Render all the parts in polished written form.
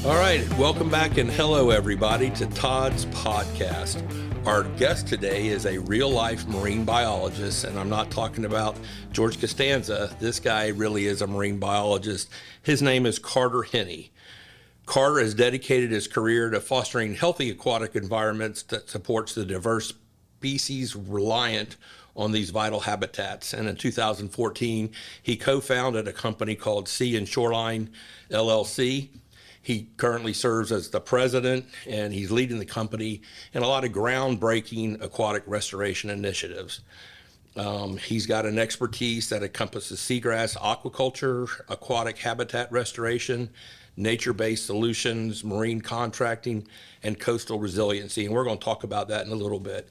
All right, welcome back and hello everybody to Todd's podcast. Our guest today is a real-life marine biologist, and I'm not talking about George Costanza. This guy really is a marine biologist. His name is Carter Henne. Carter has dedicated his career to fostering healthy aquatic environments that supports the diverse species reliant on these vital habitats. And in 2014, he co-founded a company called Sea and Shoreline LLC. He currently serves as the president, and he's leading the company in a lot of groundbreaking aquatic restoration initiatives. He's got an expertise that encompasses seagrass aquaculture, aquatic habitat restoration, nature-based solutions, marine contracting, and coastal resiliency. And we're going to talk about that in a little bit.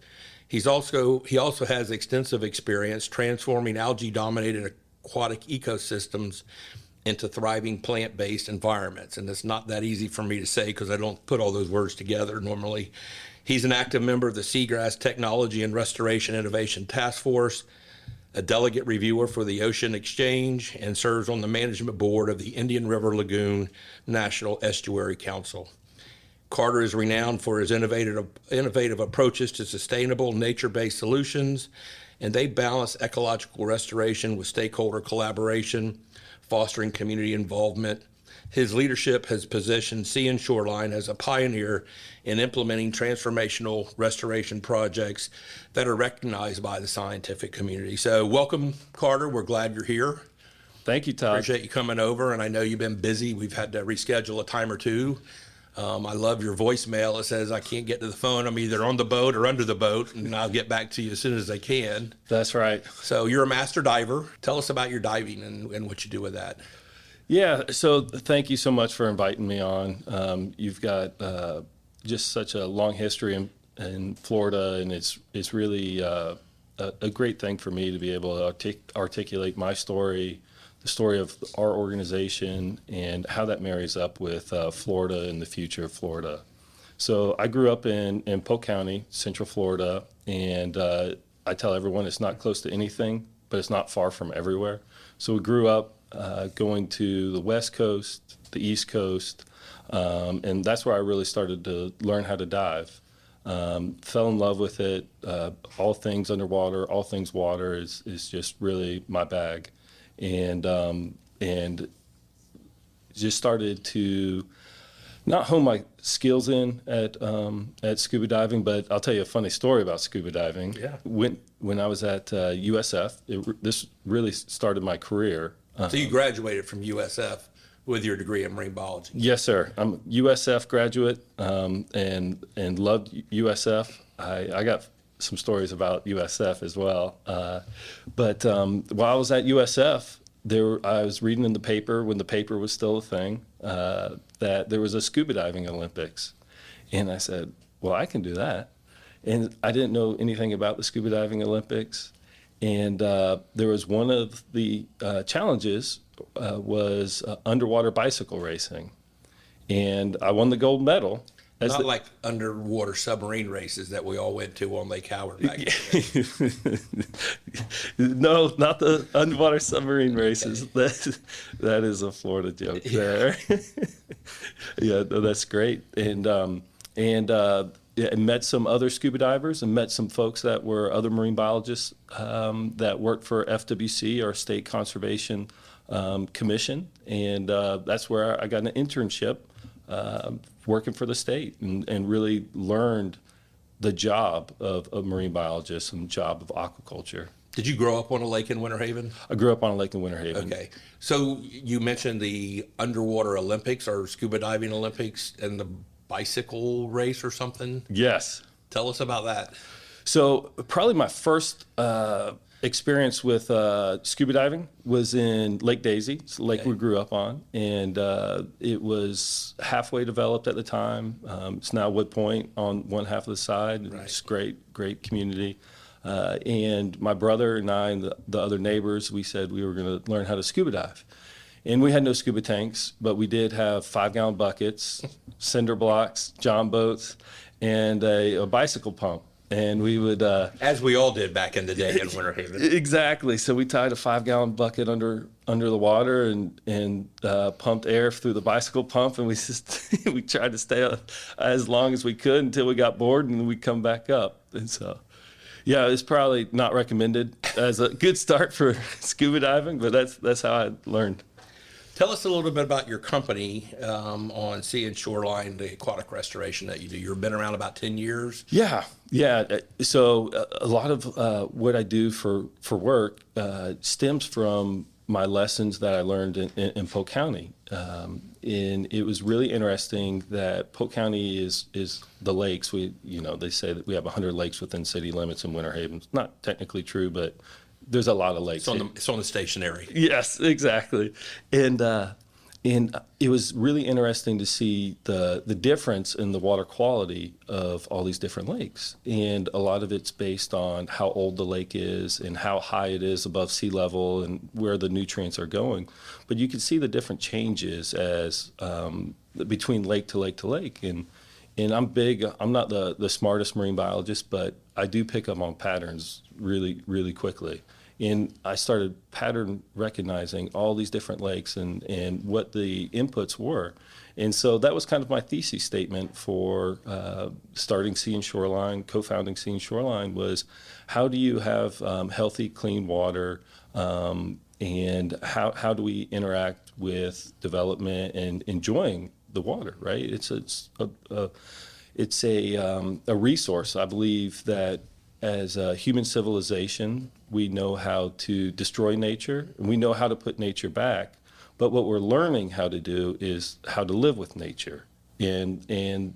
He also has extensive experience transforming algae-dominated aquatic ecosystems into thriving plant-based environments. And it's not that easy for me to say because I don't put all those words together normally. He's an active member of the Seagrass Technology and Restoration Innovation Task Force, a delegate reviewer for the Ocean Exchange, and serves on the management board of the Indian River Lagoon National Estuary Council. Carter is renowned for his innovative approaches to sustainable nature-based solutions, and they balance ecological restoration with stakeholder collaboration, fostering community involvement. His leadership has positioned Sea and Shoreline as a pioneer in implementing transformational restoration projects that are recognized by the scientific community. So welcome, Carter. We're glad you're here. Thank you, Todd. Appreciate you coming over, and I know you've been busy. We've had to reschedule a time or two. I love your voicemail. It says, I can't get to the phone. I'm either on the boat or under the boat, and I'll get back to you as soon as I can. That's right. So you're a master diver. Tell us about your diving and what you do with that. Yeah, so thank you so much for inviting me on. You've got just such a long history in Florida, and it's really a great thing for me to be able to articulate my story, the story of our organization, and how that marries up with Florida and the future of Florida. So I grew up in Polk County, Central Florida, and I tell everyone it's not close to anything, but it's not far from everywhere. So we grew up going to the West Coast, the East Coast, and that's where I really started to learn how to dive. Fell in love with it. All things underwater, all things water is just really my bag. And just started to not hone my skills in at scuba diving, but I'll tell you a funny story about scuba diving. Yeah. When I was at USF, this really started my career. So you graduated from USF with your degree in marine biology. Yes, sir. I'm a USF graduate and loved USF. I got some stories about USF as well. But while I was at USF, I was reading in the paper when the paper was still a thing that there was a scuba diving Olympics. And I said, well, I can do that. And I didn't know anything about the scuba diving Olympics. And there was one of the challenges was underwater bicycle racing. And I won the gold medal. Not like underwater submarine races that we all went to on Lake Howard back in the day. No, not the underwater submarine races. Okay. That is a Florida joke there. Yeah, no, that's great. And met some other scuba divers and met some folks that were other marine biologists that worked for FWC, our State Conservation Commission. And that's where I got an internship working for the state and really learned the job of a marine biologist and job of aquaculture. Did you grow up on a lake in Winter Haven? I grew up on a lake in Winter Haven. Okay. So you mentioned the underwater Olympics or scuba diving Olympics and the bicycle race or something? Yes. Tell us about that. So probably my first experience with scuba diving was in Lake Daisy. It's the lake we grew up on, and it was halfway developed at the time. It's now Wood Point on one half of the side. Right. It's great community. And my brother and I and the other neighbors, we said we were going to learn how to scuba dive. And we had no scuba tanks, but we did have 5-gallon buckets, cinder blocks, john boats, and a bicycle pump. And we would As we all did back in the day in Winter Haven. exactly. So we tied a 5-gallon bucket under the water and pumped air through the bicycle pump, and we just we tried to stay up as long as we could until we got bored, and then we'd come back up. And so, yeah, it's probably not recommended as a good start for scuba diving, but that's how I learned. Tell us a little bit about your company on Sea and Shoreline, the aquatic restoration that you do. You've been around about 10 years. Yeah. So a lot of what I do for work stems from my lessons that I learned in Polk County. And it was really interesting that Polk County is the lakes. They say that we have 100 lakes within city limits in Winter Haven. It's not technically true, but there's a lot of lakes. It's on the stationary. Yes, exactly. And it was really interesting to see the difference in the water quality of all these different lakes. And a lot of it's based on how old the lake is and how high it is above sea level and where the nutrients are going. But you can see the different changes as between lake to lake to lake. And I'm not the smartest marine biologist, but I do pick up on patterns really, really quickly. And I started pattern recognizing all these different lakes and what the inputs were. And so that was kind of my thesis statement for starting Sea and Shoreline, co-founding Sea and Shoreline, was how do you have healthy, clean water, and how do we interact with development and enjoying the water, right? It's a resource. I believe that as a human civilization, we know how to destroy nature, and we know how to put nature back. But what we're learning how to do is how to live with nature. And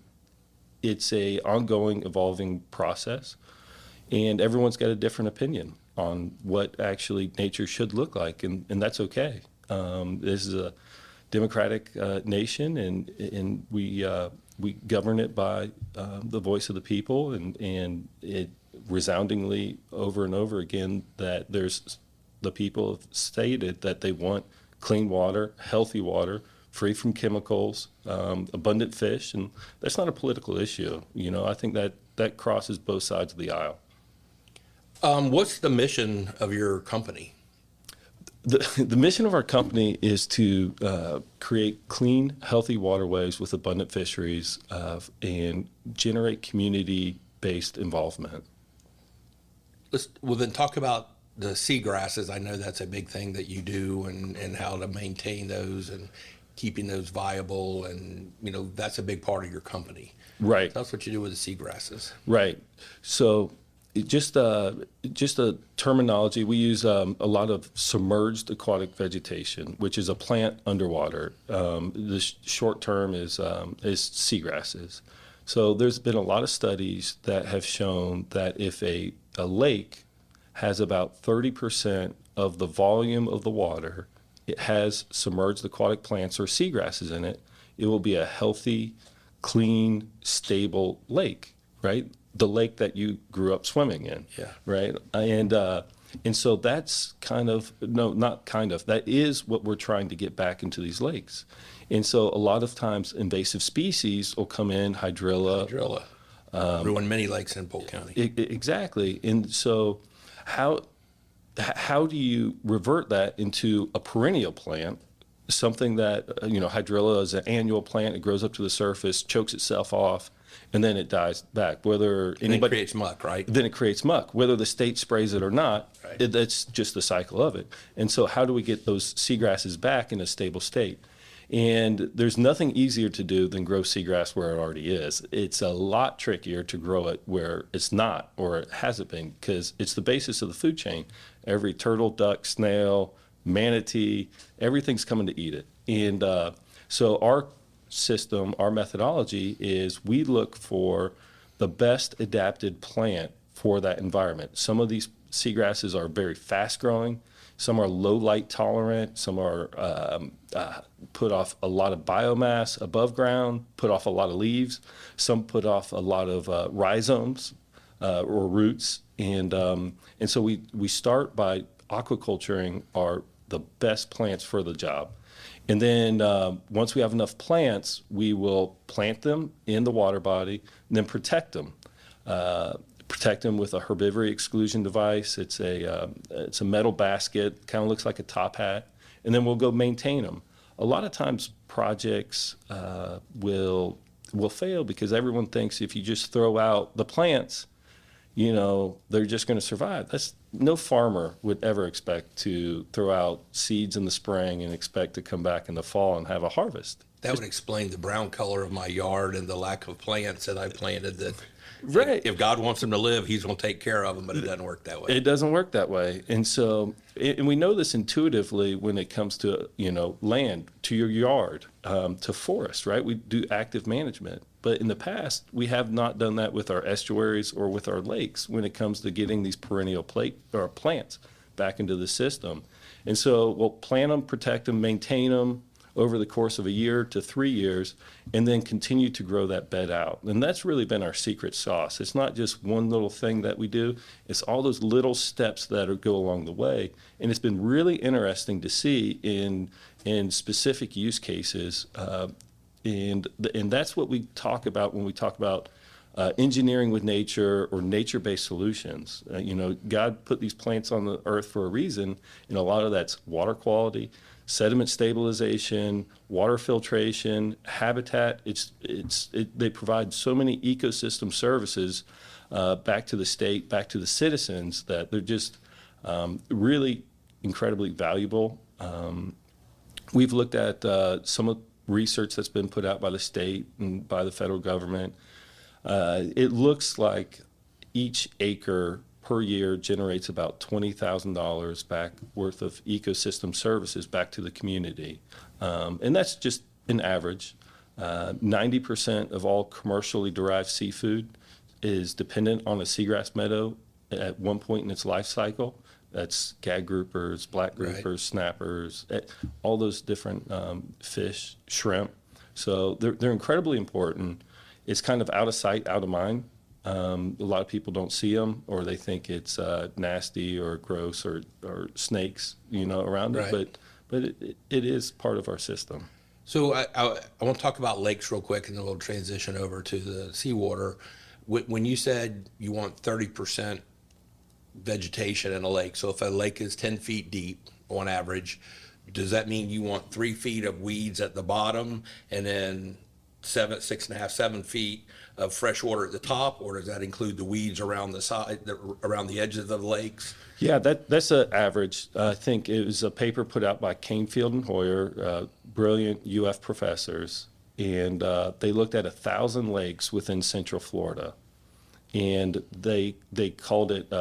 it's a ongoing, evolving process. And everyone's got a different opinion on what actually nature should look like, and that's okay. This is a democratic nation, and we govern it by the voice of the people, and it resoundingly over and over again that the people have stated that they want clean water, healthy water, free from chemicals, abundant fish, and that's not a political issue. I think that crosses both sides of the aisle. What's the mission of your company? The mission of our company is to create clean, healthy waterways with abundant fisheries and generate community-based involvement. Well, then talk about the seagrasses. I know that's a big thing that you do, and how to maintain those and keeping those viable, and that's a big part of your company. Right. That's what you do with the seagrasses. Right. So just a terminology, we use a lot of submerged aquatic vegetation, which is a plant underwater. The short term is seagrasses. So there's been a lot of studies that have shown that if a lake has about 30% of the volume of the water, it has submerged aquatic plants or seagrasses in it, it will be a healthy, clean, stable lake, right? The lake that you grew up swimming in, yeah, right? And so that's that is what we're trying to get back into these lakes. And so a lot of times invasive species will come in, hydrilla. Ruin many lakes in Polk County. Exactly. And so how do you revert that into a perennial plant, something that, hydrilla is an annual plant, it grows up to the surface, chokes itself off, and then it dies back. It creates muck, right? Then it creates muck. Whether the state sprays it or not, right. That's just the cycle of it. And so how do we get those seagrasses back in a stable state? And there's nothing easier to do than grow seagrass where it already is. It's a lot trickier to grow it where it's not or it hasn't been, because it's the basis of the food chain. Every turtle, duck, snail, manatee, everything's coming to eat it. And so our system, our methodology is we look for the best adapted plant for that environment. Some of these seagrasses are very fast growing. Some are low light tolerant. Some are put off a lot of biomass above ground, put off a lot of leaves. Some put off a lot of rhizomes or roots. And so we start by aquaculturing the best plants for the job. And then once we have enough plants, we will plant them in the water body and then protect them. protect them with a herbivory exclusion device. It's a metal basket, kind of looks like a top hat, and then we'll go maintain them. A lot of times projects will fail because everyone thinks if you just throw out the plants, they're just going to survive. No farmer would ever expect to throw out seeds in the spring and expect to come back in the fall and have a harvest. That would explain the brown color of my yard and the lack of plants that I planted. That Right. if God wants them to live, he's going to take care of them, but it doesn't work that way. It doesn't work that way. And so, and we know this intuitively when it comes to, land, to your yard, to forest, right? We do active management. But in the past, we have not done that with our estuaries or with our lakes when it comes to getting these perennial plants back into the system. And so we'll plant them, protect them, maintain them over the course of a year to 3 years, and then continue to grow that bed out. And that's really been our secret sauce. It's not just one little thing that we do, it's all those little steps that go along the way. And it's been really interesting to see in specific use cases. And that's what we talk about when we talk about engineering with nature or nature-based solutions. God put these plants on the earth for a reason, and a lot of that's water quality, sediment stabilization, water filtration, habitat. They provide so many ecosystem services back to the state, back to the citizens, that they're just really incredibly valuable. We've looked at some of research that's been put out by the state and by the federal government. It looks like each acre per year generates about $20,000 back worth of ecosystem services back to the community. And that's just an average. 90% of all commercially derived seafood is dependent on a seagrass meadow at one point in its life cycle. That's gag groupers, black groupers, right, snappers, all those different fish, shrimp. So they're incredibly important. It's kind of out of sight, out of mind. A lot of people don't see them, or they think it's nasty or gross or snakes, around right, it. But it is part of our system. So I want to talk about lakes real quick, and then we'll transition over to the seawater. When you said you want 30% vegetation in a lake, so if a lake is 10 feet deep on average, does that mean you want 3 feet of weeds at the bottom and then 6.5, 7 feet of fresh water at the top, or does that include the weeds around the side, around the edges of the lakes? Yeah, that's an average. I think it was a paper put out by Canefield and Hoyer, brilliant UF professors, and they looked at 1,000 lakes within Central Florida, and they called it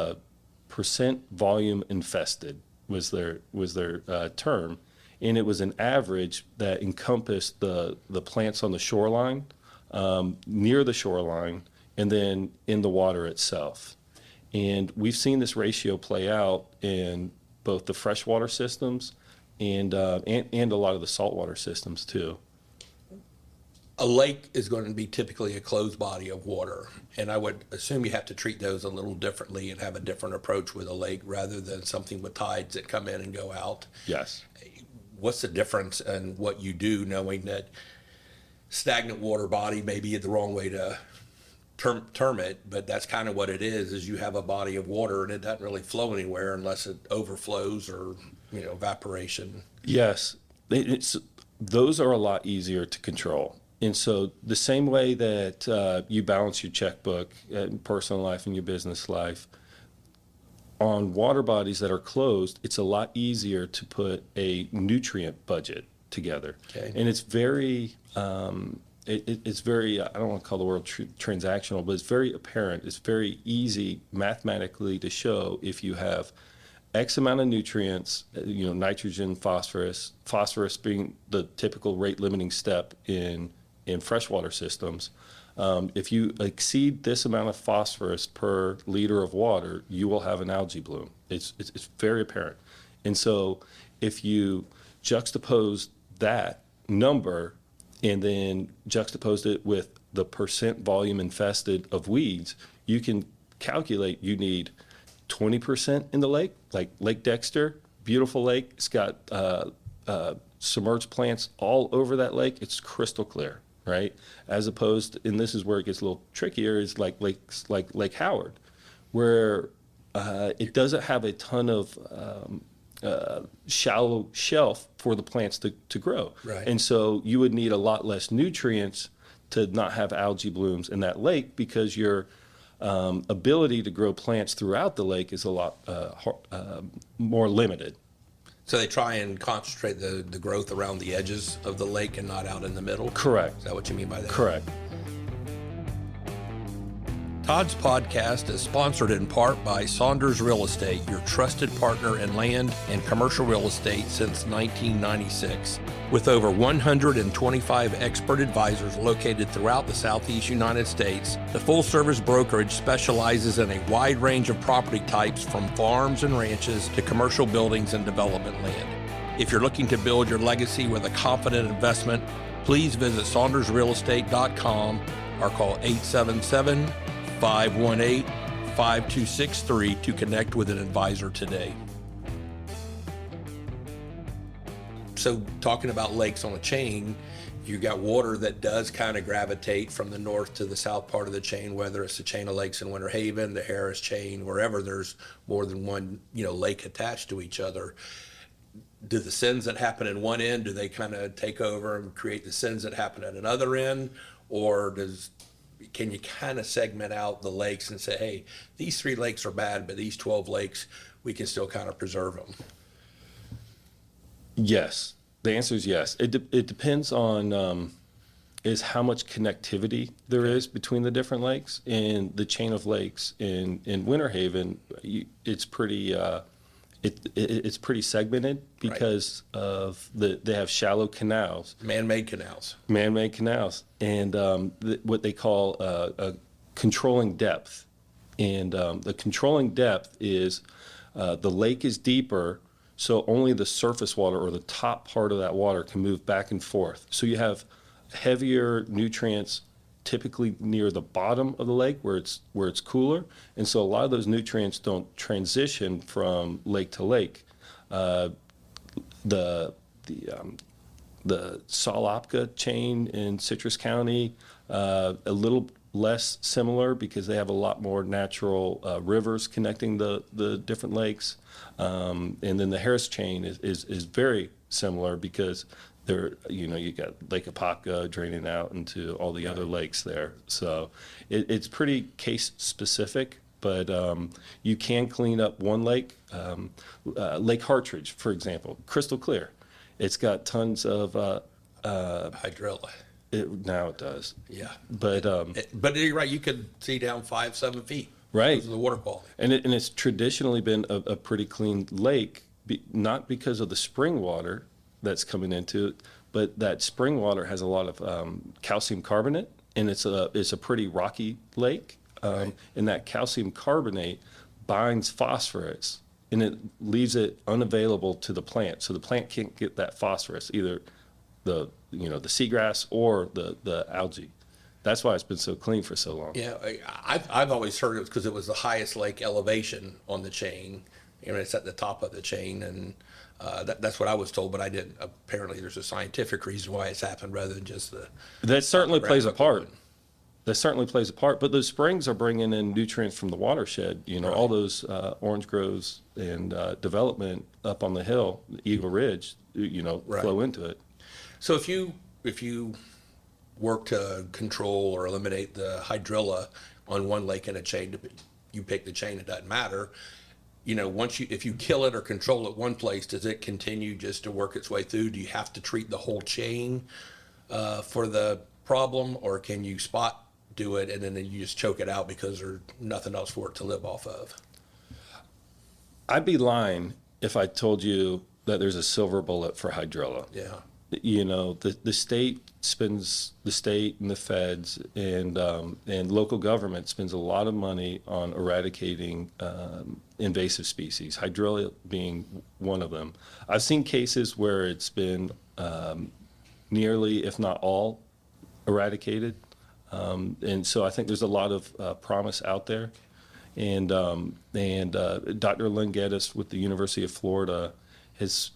percent volume infested was their term. And it was an average that encompassed the plants on the shoreline, near the shoreline, and then in the water itself. And we've seen this ratio play out in both the freshwater systems and a lot of the saltwater systems too. A lake is going to be typically a closed body of water, and I would assume you have to treat those a little differently and have a different approach with a lake rather than something with tides that come in and go out. Yes. What's the difference in what you do, knowing that stagnant water body may be the wrong way to term it, but that's kind of what it is you have a body of water and it doesn't really flow anywhere unless it overflows or evaporation. Yes, those are a lot easier to control. And so the same way that you balance your checkbook in personal life and your business life, on water bodies that are closed, it's a lot easier to put a nutrient budget together. Okay. And it's very, it's very, I don't want to call the word transactional, but it's very apparent. It's very easy mathematically to show if you have X amount of nutrients, nitrogen, phosphorus being the typical rate limiting step in freshwater systems. If you exceed this amount of phosphorus per liter of water, you will have an algae bloom. It's very apparent. And so if you juxtapose that number and then juxtapose it with the percent volume infested of weeds, you can calculate you need 20% in the lake, like Lake Dexter, beautiful lake. It's got submerged plants all over that lake. It's crystal clear, right? As opposed, and this is where it gets a little trickier, is like lakes like Lake Howard. where it doesn't have a ton of shallow shelf for the plants to grow. Right. And so you would need a lot less nutrients to not have algae blooms in that lake, because your ability to grow plants throughout the lake is a lot more limited. So they try and concentrate the growth around the edges of the lake and not out in the middle? Correct. Is that what you mean by that? Correct. Todd's podcast is sponsored in part by Saunders Real Estate, your trusted partner in land and commercial real estate since 1996. With over 125 expert advisors located throughout the Southeast United States, the full-service brokerage specializes in a wide range of property types, from farms and ranches to commercial buildings and development land. If you're looking to build your legacy with a confident investment, please visit SaundersRealEstate.com or call 877-518-5263 to connect with an advisor today. So talking about lakes on a chain, you got water that does kind of gravitate from the north to the south part of the chain, whether it's the chain of lakes in Winter Haven, the Harris chain, wherever there's more than one, lake attached to each other. Do the sins that happen in one end, do they kind of take over and create the sins that happen at another end? Or can you kind of segment out the lakes and say, hey, these 3 lakes are bad, but these 12 lakes, we can still kind of preserve them? Yes. The answer is yes. It depends on is how much connectivity there is between the different lakes. In the chain of lakes in Winter Haven, it's pretty it's pretty segmented because of they have shallow canals, Man-made canals, and what they call a controlling depth. And the controlling depth is the lake is deeper, so only the surface water or the top part of that water can move back and forth. So you have heavier nutrients typically near the bottom of the lake where it's cooler, and so a lot of those nutrients don't transition from lake to lake. The Salapka chain in Citrus County, a little less similar because they have a lot more natural rivers connecting the different lakes. And then the Harris chain is very similar because you got Lake Apopka draining out into all the other lakes there. So it's pretty case specific, but you can clean up one lake. Lake Hartridge, for example, crystal clear. It's got tons of hydrilla. Now it does. Yeah. But you're right, you could see down 5-7 feet. Right. Because of the water quality. And it's traditionally been a pretty clean lake, not because of the spring water that's coming into it, but that spring water has a lot of calcium carbonate, and it's a pretty rocky lake. And that calcium carbonate binds phosphorus, and it leaves it unavailable to the plant. So the plant can't get that phosphorus, either the seagrass or the algae. That's why it's been so clean for so long. Yeah, I've always heard it was because it was the highest lake elevation on the chain. It's at the top of the chain, and that's what I was told, but I didn't. Apparently, there's a scientific reason why it's happened rather than just the. That certainly plays a part. That certainly plays a part. But those springs are bringing in nutrients from the watershed. All those orange groves and development up on the hill, Eagle Ridge, flow into it. So if you work to control or eliminate the hydrilla on one lake in a chain, you pick the chain, it doesn't matter. If you kill it or control it one place, does it continue just to work its way through? Do you have to treat the whole chain for the problem, or can you spot do it and then you just choke it out because there's nothing else for it to live off of? I'd be lying if I told you that there's a silver bullet for hydrilla. Yeah. The state and the feds and local government spends a lot of money on eradicating invasive species, hydrilla being one of them. I've seen cases where it's been nearly, if not all, eradicated. And so I think there's a lot of promise out there. And Dr. Lynn Geddes with the University of Florida has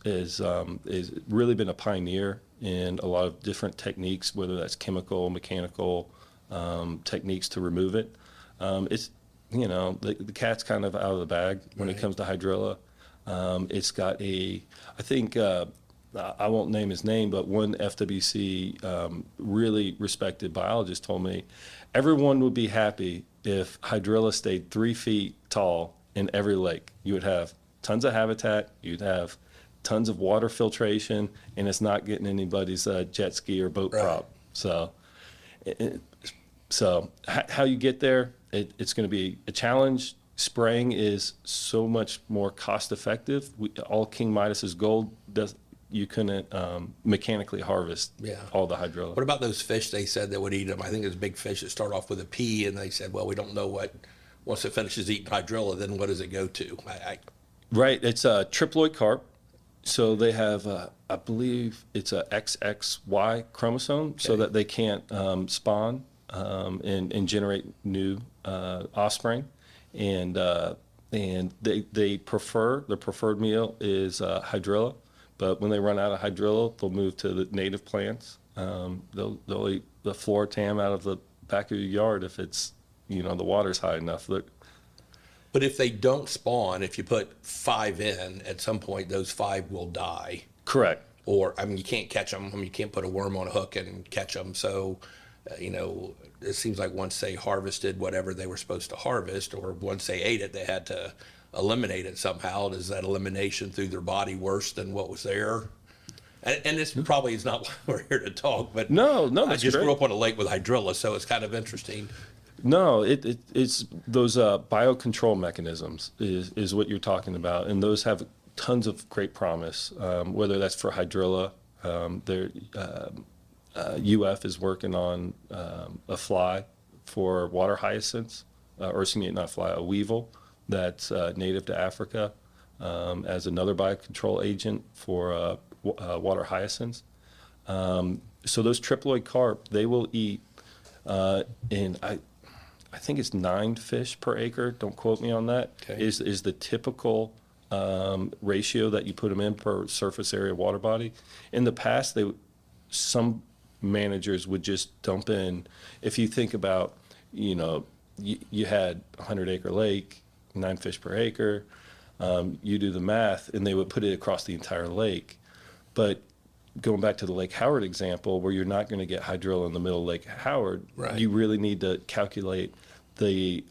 really been a pioneer in a lot of different techniques, whether that's chemical, mechanical techniques to remove it. the cat's kind of out of the bag when it Right. comes to hydrilla. It's got I think, I won't name his name, but one FWC really respected biologist told me everyone would be happy if hydrilla stayed 3 feet tall in every lake. You would have tons of habitat, you'd have tons of water filtration, and it's not getting anybody's jet ski or boat Right. prop. So, how you get there, it's going to be a challenge. Spraying is so much more cost effective. All King Midas's gold does. You couldn't mechanically harvest Yeah. all the hydrilla. What about those fish they said that would eat them? I think there's big fish that start off with a P, and they said, well, we don't know what, once it finishes eating hydrilla, then what does it go to? Right, it's a triploid carp. So they have, I believe it's a XXY chromosome, so Okay. that they can't spawn and generate new offspring. And they prefer, their preferred meal is hydrilla. But when they run out of hydrilla, they'll move to the native plants. They'll eat the floratam out of the back of your yard if it's, the water's high enough. But if they don't spawn, if you put 5 in, at some point those 5 will die. Correct. Or, you can't catch them. You can't put a worm on a hook and catch them. So, it seems like once they harvested whatever they were supposed to harvest, or once they ate it, they had to eliminate it somehow. Is that elimination through their body worse than what was there? And this probably is not why we're here to talk, but No, I that's just great. grew up on a lake with hydrilla, so it's kind of interesting. No, it's those biocontrol mechanisms is what you're talking about, and those have tons of great promise. Whether that's for hydrilla, UF is working on a fly for water hyacinths, or excuse me, not a fly, a weevil that's native to Africa, as another biocontrol agent for water hyacinths. So those triploid carp, they will eat, and I think it's 9 fish per acre. Don't quote me on that. Okay. Is the typical ratio that you put them in per surface area water body. In the past, some managers would just dump in. If you think about, you had a 100-acre lake, 9 fish per acre. You do the math, and they would put it across the entire lake. But going back to the Lake Howard example, where you're not going to get hydrilla in the middle of Lake Howard, Right. you really need to calculate the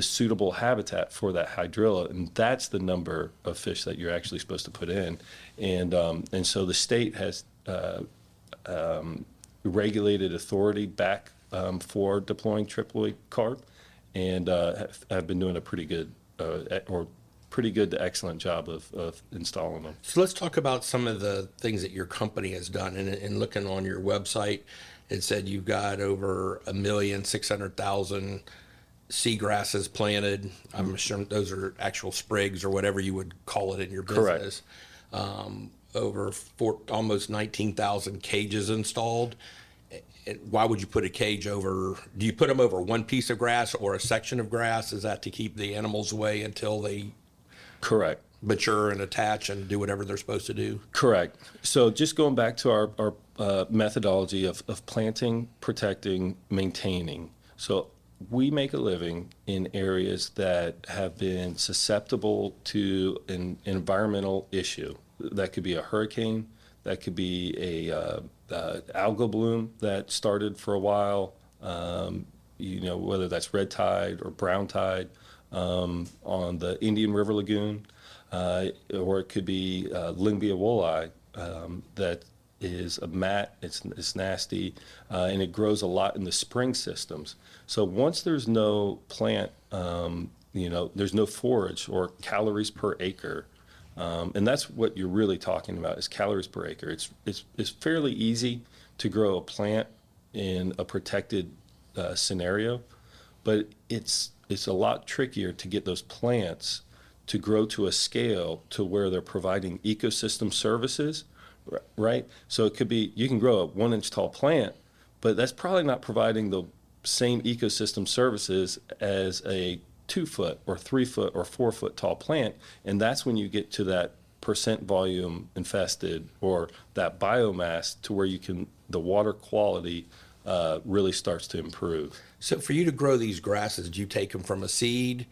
suitable habitat for that hydrilla, and that's the number of fish that you're actually supposed to put in. And so the state has regulated authority back for deploying triploid carp, and have been doing a pretty good to excellent job of installing them. So let's talk about some of the things that your company has done. And looking on your website, it said you've got over 1,600,000 seagrasses planted. I'm sure those are actual sprigs or whatever you would call it in your Correct. business. Almost 19,000 cages installed. Why would you put a cage over? Do you put them over one piece of grass or a section of grass? Is that to keep the animals away until they Correct. mature and attach and do whatever they're supposed to do? Correct. So just going back to our methodology of planting, protecting, maintaining. So we make a living in areas that have been susceptible to an environmental issue. That could be a hurricane, that could be a algal bloom that started for a while, whether that's red tide or brown tide on the Indian River Lagoon, or it could be Lyngbya walleye that is a mat, it's nasty, and it grows a lot in the spring systems. So once there's no plant, there's no forage or calories per acre, and that's what you're really talking about is calories per acre. It's fairly easy to grow a plant in a protected scenario, but it's a lot trickier to get those plants to grow to a scale to where they're providing ecosystem services, right? So it could be, you can grow a 1-inch tall plant, but that's probably not providing the same ecosystem services as a 2-foot or 3-foot or 4-foot tall plant. And that's when you get to that percent volume infested or that biomass to where the water quality really starts to improve. So for you to grow these grasses, do you take them from a seed,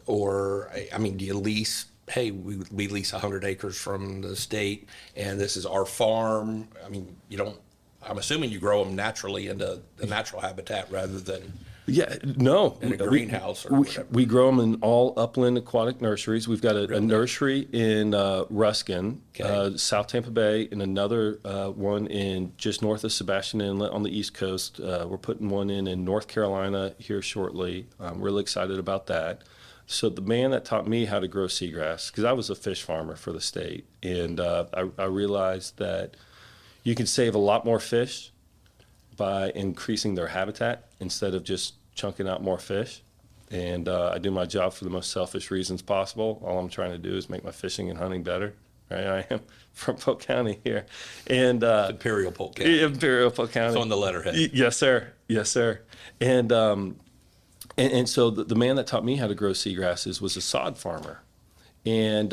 or I mean, do you lease? Hey, we lease 100 acres from the state, and this is our farm. I mean, you don't. I'm assuming you grow them naturally into the natural habitat rather than Yeah, no. in a greenhouse or whatever. We grow them in all upland aquatic nurseries. We've got a nursery in Ruskin, Okay. South Tampa Bay, and another one in just north of Sebastian Inlet on the East Coast. We're putting one in North Carolina here shortly. I'm really excited about that. So the man that taught me how to grow seagrass, because I was a fish farmer for the state, and I realized that you can save a lot more fish by increasing their habitat instead of just chunking out more fish. And I do my job for the most selfish reasons possible. All I'm trying to do is make my fishing and hunting better. Right? I am from Polk County here. And Imperial Polk County. Imperial Polk County. It's on the letterhead. Yes, sir. Yes, sir. And so the man that taught me how to grow seagrasses was a sod farmer. And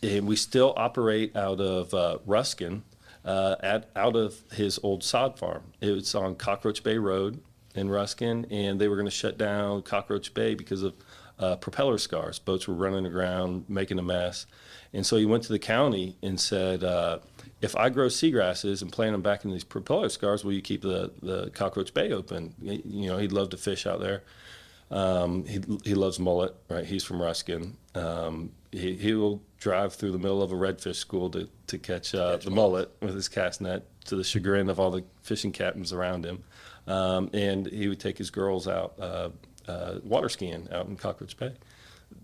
we still operate out of Ruskin, out of his old sod farm. It was on Cockroach Bay Road in Ruskin, and they were going to shut down Cockroach Bay because of propeller scars. Boats were running aground, making a mess. And so he went to the county and said, if I grow seagrasses and plant them back in these propeller scars, will you keep the Cockroach Bay open? You know, he'd love to fish out there. He loves mullet, right? He's from Ruskin. He will drive through the middle of a redfish school to catch the mullet with his cast net, to the chagrin of all the fishing captains around him. And he would take his girls out water skiing out in Cockroach Bay.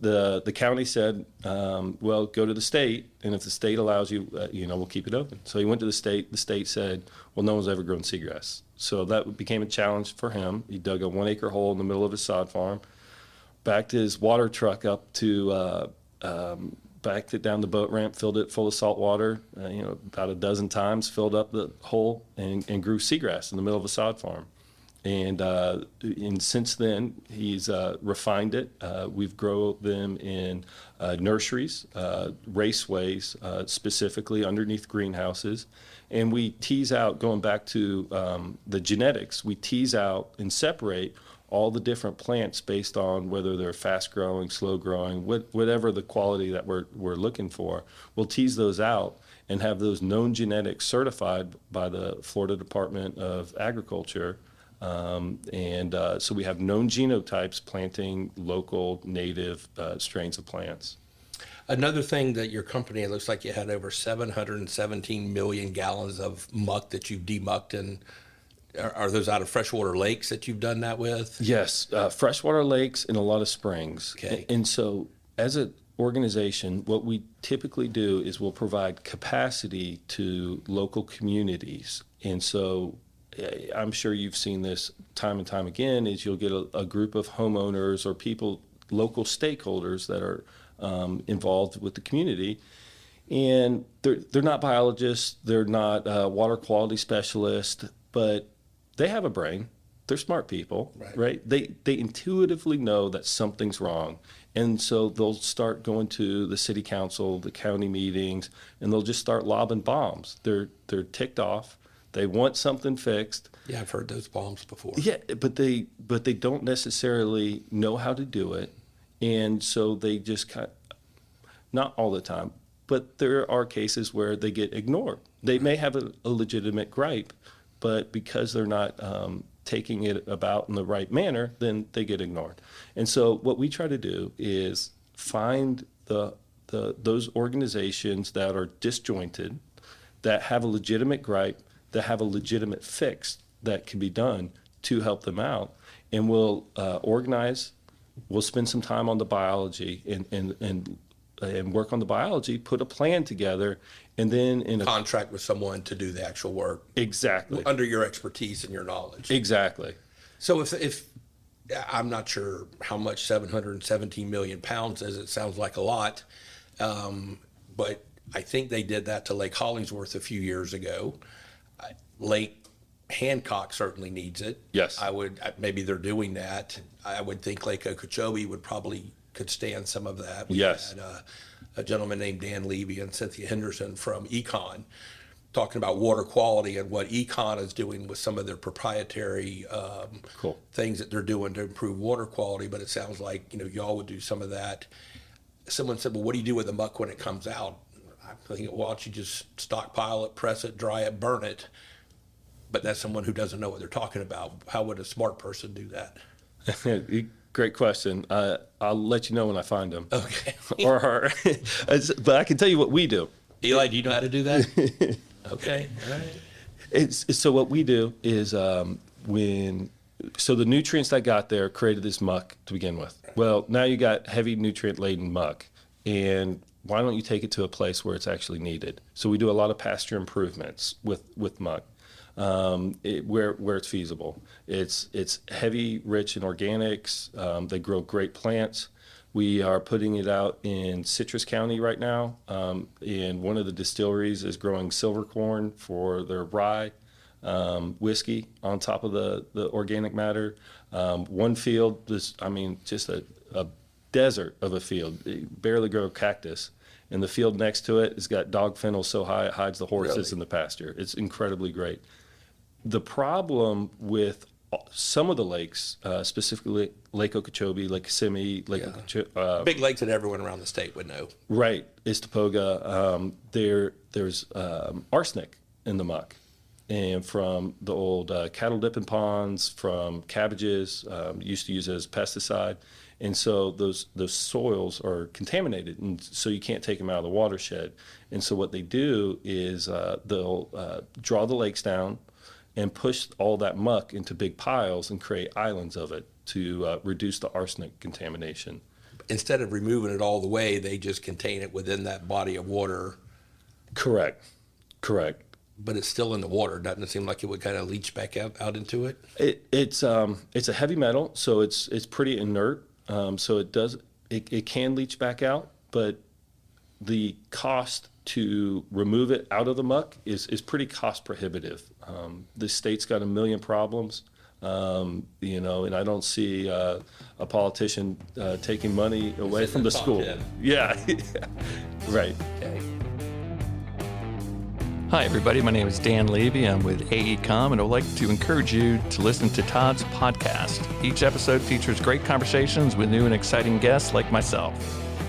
The county said, well, go to the state, and if the state allows you, we'll keep it open. So he went to the state. The state said, well, no one's ever grown seagrass. So that became a challenge for him. He dug a 1 acre hole in the middle of his sod farm, backed his water truck up to, backed it down the boat ramp, filled it full of salt water, about a dozen times, filled up the hole, and grew seagrass in the middle of a sod farm. And since then, he's refined it. We've grown them in nurseries, raceways, specifically underneath greenhouses. And we tease out, going back to the genetics, we tease out and separate all the different plants based on whether they're fast growing, slow growing, whatever the quality that we're looking for. We'll tease those out and have those known genetics certified by the Florida Department of Agriculture. So we have known genotypes planting local native strains of plants. Another thing that your company, it looks like you had over 717 million gallons of muck that you've demucked, and are those out of freshwater lakes that you've done that with? Yes, freshwater lakes and a lot of springs. Okay. And so as an organization, what we typically do is we'll provide capacity to local communities. And so I'm sure you've seen this time and time again, is you'll get a group of homeowners or people, local stakeholders that are involved with the community. And they're not biologists, they're not water quality specialists, but they have a brain. They're smart people, right? They intuitively know that something's wrong. And so they'll start going to the city council, the county meetings, and they'll just start lobbing bombs. They're ticked off. They want something fixed. Yeah, I've heard those bombs before. Yeah, but they don't necessarily know how to do it. And so they just not all the time, but there are cases where they get ignored. They may have a legitimate gripe, but because they're not taking it about in the right manner, then they get ignored. And so what we try to do is find those organizations that are disjointed, that have a legitimate gripe, that have a legitimate fix that can be done to help them out. And we'll organize, we'll spend some time on the biology and work on the biology, put a plan together, and then in a contract with someone to do the actual work. Exactly. Under your expertise and your knowledge. Exactly. So if I'm not sure how much 717 million pounds is, it sounds like a lot, but I think they did that to Lake Hollingsworth a few years ago. Lake Hancock certainly needs it. Yes. Maybe they're doing that. I would think Lake Okeechobee could stand some of that. Yes. We had a gentleman named Dan Levy and Cynthia Henderson from Econ talking about water quality and what Econ is doing with some of their proprietary Cool. things that they're doing to improve water quality. But it sounds like, y'all would do some of that. Someone said, well, what do you do with the muck when it comes out? I'm thinking, why don't you just stockpile it, press it, dry it, burn it? But that's someone who doesn't know what they're talking about. How would a smart person do that? Great question. I'll let you know when I find them. Okay. Or her. But I can tell you what we do. Eli, do you know how to do that? Okay. All right. So what we do is so the nutrients that got there created this muck to begin with. Well, now you got heavy nutrient laden muck, and why don't you take it to a place where it's actually needed? So we do a lot of pasture improvements with muck. Where it's feasible. It's heavy, rich in organics. They grow great plants. We are putting it out in Citrus County right now, and one of the distilleries is growing silver corn for their rye whiskey on top of the organic matter. One field, just a desert of a field. They barely grow cactus. And the field next to it has got dog fennel so high it hides the horses in the pasture. It's incredibly great. The problem with some of the lakes, specifically Lake Okeechobee, Lake Kissimmee, Big lakes that everyone around the state would know. Right, Istapoga, there's arsenic in the muck. And from the old cattle dipping ponds, from cabbages, used to use it as pesticide. And so those soils are contaminated, and so you can't take them out of the watershed. And so what they do is they'll draw the lakes down and push all that muck into big piles and create islands of it to reduce the arsenic contamination. Instead of removing it all the way, they just contain it within that body of water. Correct. But it's still in the water. Doesn't it seem like it would kind of leach back out into it? It's a heavy metal, so it's pretty inert. So it can leach back out, but the cost to remove it out of the muck is pretty cost prohibitive. The state's got a million problems, and I don't see a politician taking money away from the school. 10. Yeah, right. Okay. Hi, everybody. My name is Dan Levy. I'm with AECOM, and I would like to encourage you to listen to Todd's podcast. Each episode features great conversations with new and exciting guests like myself.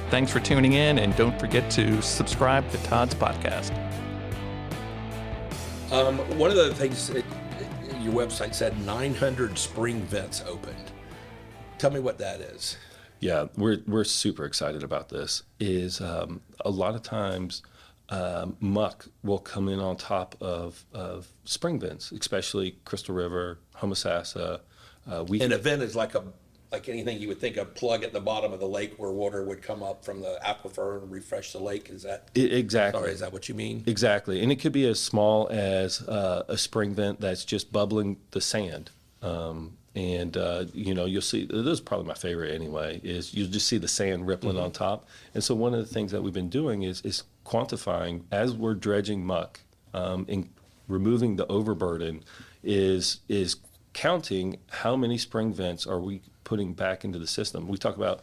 Thanks for tuning in, and don't forget to subscribe to Todd's podcast. One of the things your website said 900 spring vents opened. Tell me what that is. Yeah, we're super excited about this. Is a lot of times muck will come in on top of spring vents, especially Crystal River, Homosassa. An event is like anything you would think, a plug at the bottom of the lake where water would come up from the aquifer and refresh the lake. Is that exactly? Sorry, is that what you mean? Exactly, and it could be as small as a spring vent that's just bubbling the sand. You'll see, this is probably my favorite anyway, is you'll just see the sand rippling on top. And so one of the things that we've been doing is quantifying as we're dredging muck and removing the overburden is counting how many spring vents are we putting back into the system. We talk about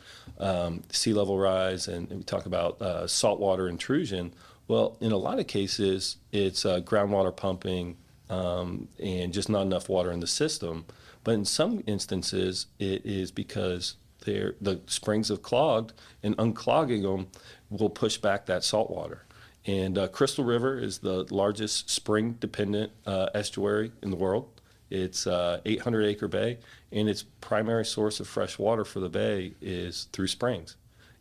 sea level rise and we talk about saltwater intrusion. Well, in a lot of cases, it's groundwater pumping and just not enough water in the system. But in some instances, it is because the springs have clogged, and unclogging them will push back that salt water. And Crystal River is the largest spring-dependent estuary in the world. It's 800-acre bay, and its primary source of fresh water for the bay is through springs.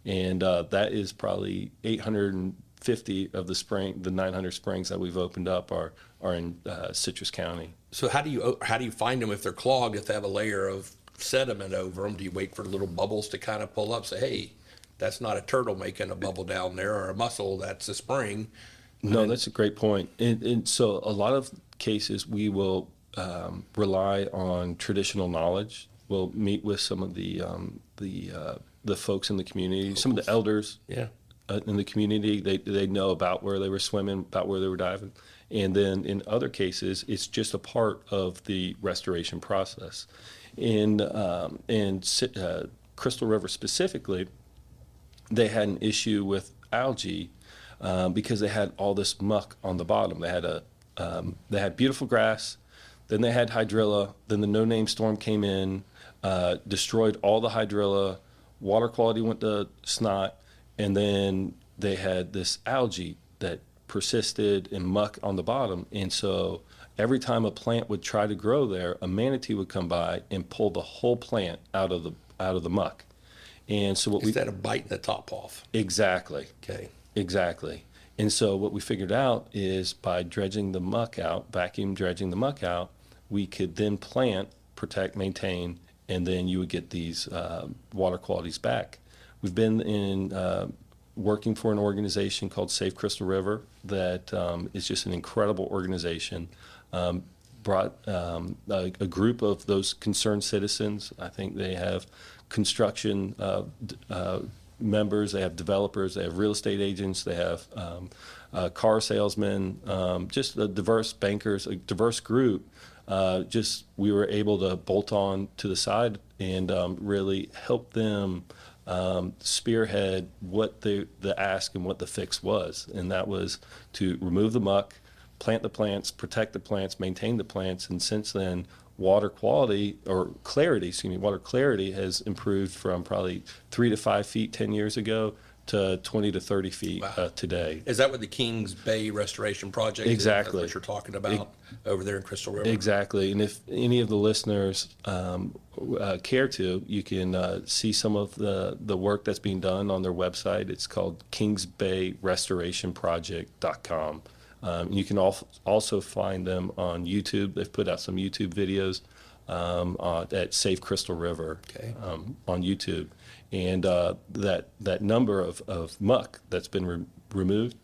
And that is probably 850 of the 900 springs that we've opened up are in Citrus County. So how do you find them if they're clogged, if they have a layer of sediment over them? Do you wait for little bubbles to kind of pull up, say, hey, that's not a turtle making a bubble down there, or a mussel, that's a spring? No, that's a great point. And so a lot of cases we will rely on traditional knowledge. We'll meet with some of the folks in the community, some of the elders in the community. They know about where they were swimming, about where they were diving. And then in other cases, it's just a part of the restoration process. In Crystal River specifically, they had an issue with algae because they had all this muck on the bottom. They had a They had beautiful grass. Then they had hydrilla. Then the no-name storm came in, destroyed all the hydrilla. Water quality went to snot. And then they had this algae that persisted in muck on the bottom. And so every time a plant would try to grow there, a manatee would come by and pull the whole plant out of the muck. And so Instead of biting the top off. Exactly. Okay. Exactly. And so what we figured out is by dredging the muck out, vacuum dredging the muck out, we could then plant, protect, maintain, and then you would get these water qualities back. We've been working for an organization called Save Crystal River that is just an incredible organization. Brought a group of those concerned citizens. I think they have construction members, they have developers, they have real estate agents, they have car salesmen, just a diverse bankers, a diverse group. We were able to bolt on to the side and really help them spearhead what the ask and what the fix was. And that was to remove the muck, plant the plants, protect the plants, maintain the plants. And since then, water clarity has improved from probably 3 to 5 feet 10 years ago to 20 to 30 feet today. Is that what the Kings Bay Restoration Project Exactly. is? That's what you're talking about over there in Crystal River? Exactly. And if any of the listeners care to, you can see some of the work that's being done on their website. It's called kingsbayrestorationproject.com. You can also find them on YouTube. They've put out some YouTube videos at Save Crystal River on YouTube. And that number of muck that's been removed,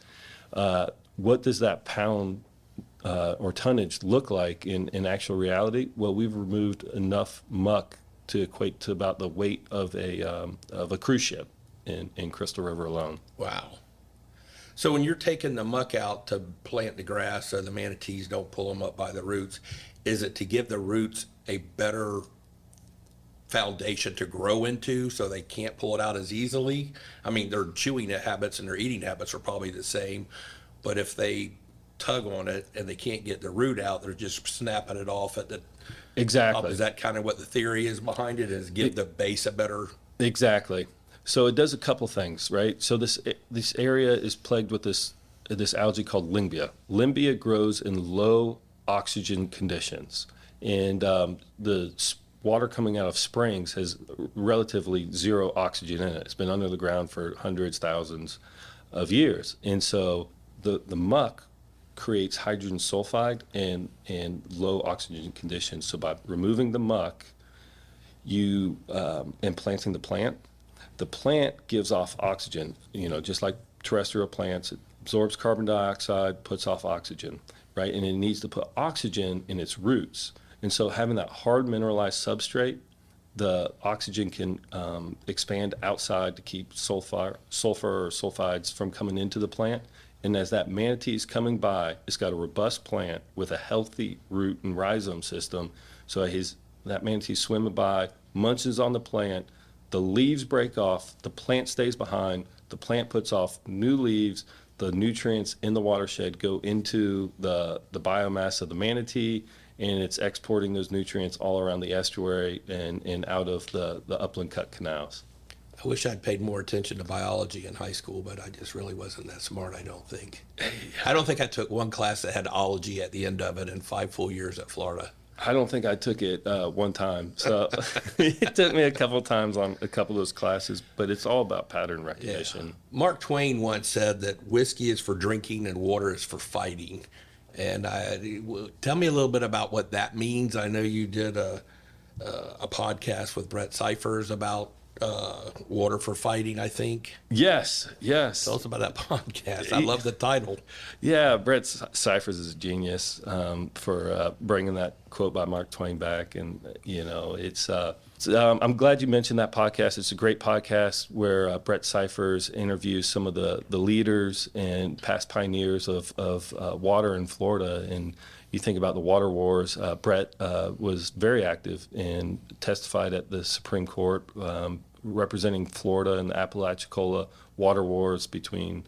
what does that pound or tonnage look like in actual reality? Well, we've removed enough muck to equate to about the weight of a cruise ship in Crystal River alone. Wow. So when you're taking the muck out to plant the grass so the manatees don't pull them up by the roots, is it to give the roots a better foundation to grow into so they can't pull it out as easily? I mean, their chewing habits and their eating habits are probably the same, but if they tug on it and they can't get the root out, they're just snapping it off at the Exactly. top. Is that kind of what the theory is behind it, is give the base a better... Exactly. So it does a couple things, right? So this area is plagued with this algae called Limbia. Limbia grows in low oxygen conditions, and the water coming out of springs has relatively zero oxygen in it. It's been under the ground for hundreds, thousands of years, and so the muck creates hydrogen sulfide and low oxygen conditions. So by removing the muck, and planting the plant gives off oxygen, just like terrestrial plants. It absorbs carbon dioxide, puts off oxygen, right? And it needs to put oxygen in its roots. And so having that hard mineralized substrate, the oxygen can expand outside to keep sulfur or sulfides from coming into the plant. And as that manatee is coming by, it's got a robust plant with a healthy root and rhizome system. So that manatee swimming by, munches on the plant, the leaves break off, the plant stays behind, the plant puts off new leaves, the nutrients in the watershed go into the biomass of the manatee, and it's exporting those nutrients all around the estuary and out of the upland cut canals. I wish I'd paid more attention to biology in high school, but I just really wasn't that smart, I don't think. I don't think I took one class that had ology at the end of it in 5 full years at Florida. I don't think I took it one time. So it took me a couple times on a couple of those classes, but it's all about pattern recognition. Yeah. Mark Twain once said that whiskey is for drinking and water is for fighting. And tell me a little bit about what that means. I know you did a podcast with Brett Cyphers about water for fighting, I think. Yes. Tell us about that podcast. I love the title. Yeah, Brett Cyphers is a genius for bringing that quote by Mark Twain back. And, I'm glad you mentioned that podcast. It's a great podcast where Brett Cyphers interviews some of the leaders and past pioneers of water in Florida. And you think about the water wars. Brett was very active and testified at the Supreme Court representing Florida and the Apalachicola water wars between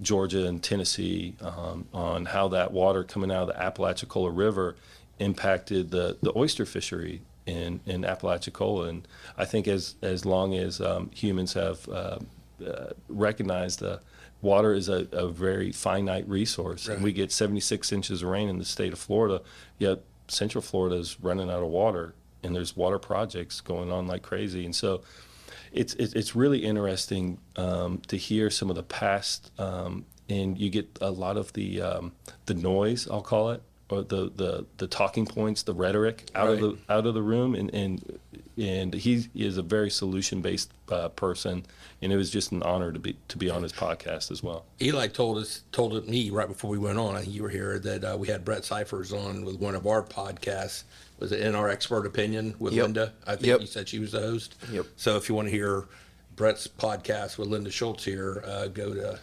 Georgia and Tennessee, on how that water coming out of the Apalachicola River impacted the oyster fishery in Apalachicola. And I think as long as humans have recognized water is a very finite resource, right. and we get 76 inches of rain in the state of Florida, yet Central Florida is running out of water, and there's water projects going on like crazy. And so it's really interesting to hear some of the past, and you get a lot of the noise, I'll call it, or the talking points, the rhetoric out of the room, and he is a very solution-based person, and it was just an honor to be on his podcast as well. Eli told me right before we went on, I think you were here, that we had Brett Cyphers on with one of our podcasts. Was it In Our Expert Opinion with Yep. Linda? I think Yep. you said she was the host. Yep. So if you want to hear Brett's podcast with Linda Schultz here, go to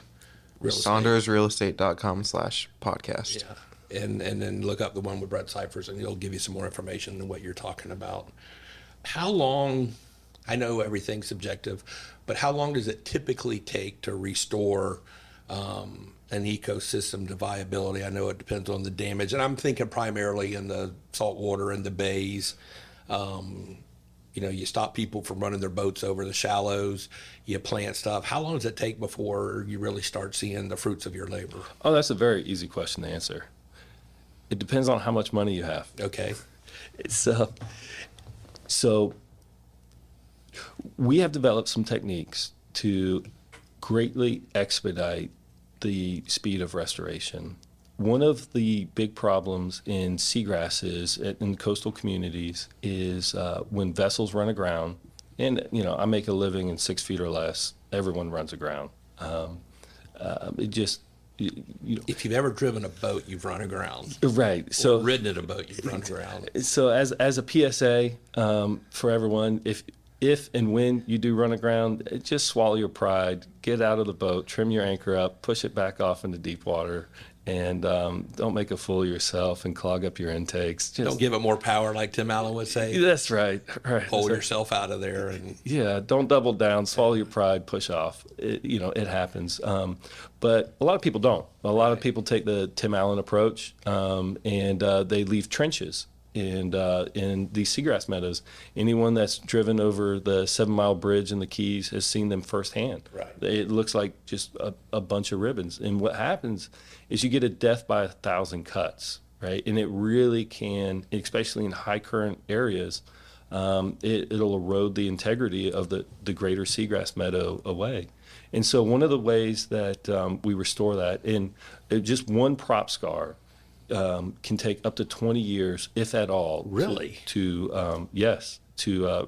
Real Estate. SaundersRealestate.com/podcast. Yeah. And then look up the one with Brett Cyphers, and he'll give you some more information than what you're talking about. How long, I know everything's subjective, but how long does it typically take to restore an ecosystem to viability? I know it depends on the damage, and I'm thinking primarily in the saltwater and the bays. You stop people from running their boats over the shallows, you plant stuff. How long does it take before you really start seeing the fruits of your labor? Oh, that's a very easy question to answer. It depends on how much money you have. Okay. So we have developed some techniques to greatly expedite the speed of restoration. One of the big problems in seagrasses in coastal communities is when vessels run aground, and I make a living in 6 feet or less. Everyone runs aground. It just If you've ever driven a boat, you've run aground. right. Or So ridden in a boat, you've run aground. So as a PSA for everyone, if and when you do run aground, just swallow your pride, get out of the boat, trim your anchor up, push it back off into deep water, and don't make a fool of yourself and clog up your intakes. Don't give it more power, like Tim Allen would say. That's right. Pull That's right. yourself out of there. And Yeah, don't double down, swallow your pride, push off. It happens. But a lot of people don't. A lot of people take the Tim Allen approach, and they leave trenches in these seagrass meadows. Anyone that's driven over the 7 Mile Bridge in the Keys has seen them firsthand. Right. It looks like just a bunch of ribbons. And what happens is you get a death by 1,000 cuts, right? And it really can, especially in high current areas, it'll erode the integrity of the greater seagrass meadow away. And so one of the ways that we restore that, in just one prop scar, can take up to 20 years, if at all. Really? To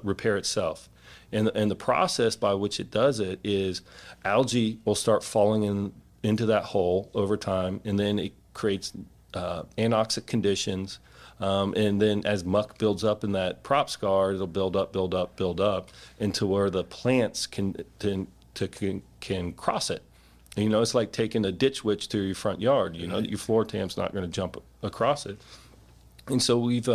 repair itself. And the process by which it does it is algae will start falling into that hole over time, and then it creates anoxic conditions. And then as muck builds up in that prop scar, it'll build up into where the plants can cross it. And, it's like taking a ditch witch through your front yard. Your floor tam's not going to jump across it. And so we've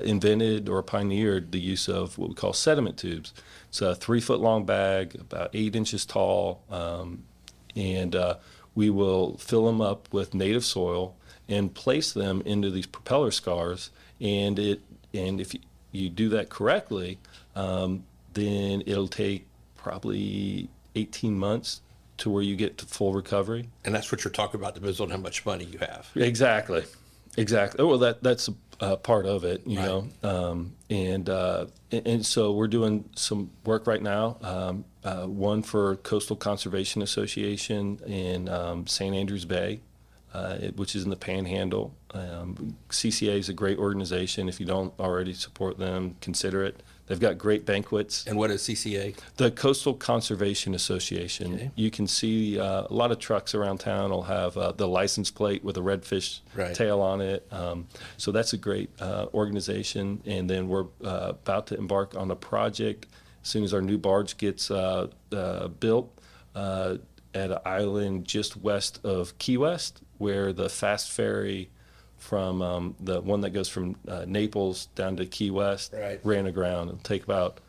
invented or pioneered the use of what we call sediment tubes. It's a 3-foot long bag, about 8 inches tall, and we will fill them up with native soil and place them into these propeller scars. And if you do that correctly, then it'll take probably 18 months to where you get to full recovery. And that's what you're talking about, depends on how much money you have. Exactly. Oh, well, that's a part of it, you Right. know. And so we're doing some work right now. One for Coastal Conservation Association in St. Andrews Bay, which is in the Panhandle. CCA is a great organization. If you don't already support them, consider it. They've got great banquets. And what is CCA? The Coastal Conservation Association. Okay. You can see a lot of trucks around town will have the license plate with a redfish Right. tail on it. So that's a great organization. And then we're about to embark on a project as soon as our new barge gets built at an island just west of Key West, where the fast ferry from the one that goes from Naples down to Key West Right. ran aground. It'll take about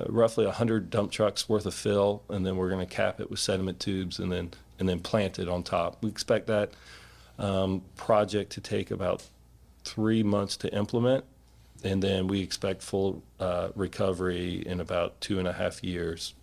roughly 100 dump trucks worth of fill, and then we're going to cap it with sediment tubes and then plant it on top. We expect that project to take about 3 months to implement, and then we expect full recovery in about 2.5 years.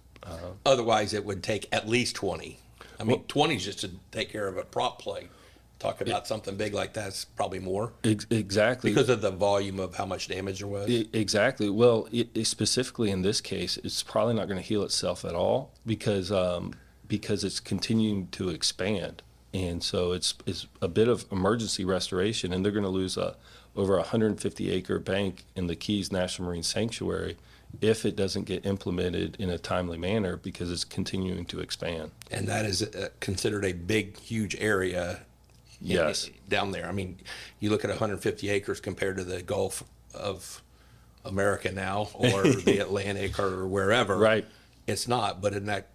Otherwise, it would take at least 20. I mean, 20 is just to take care of a prop plate. Talk about something big like that's probably more. Exactly. Because of the volume of how much damage there was. Exactly. Well, specifically in this case, it's probably not going to heal itself at all because it's continuing to expand. And so it's a bit of emergency restoration, and they're going to lose over 150-acre bank in the Keys National Marine Sanctuary if it doesn't get implemented in a timely manner because it's continuing to expand. And that is considered a big, huge area. Yes. Down there. I mean, you look at 150 acres compared to the Gulf of America now or the Atlantic or wherever. Right. It's not, but in that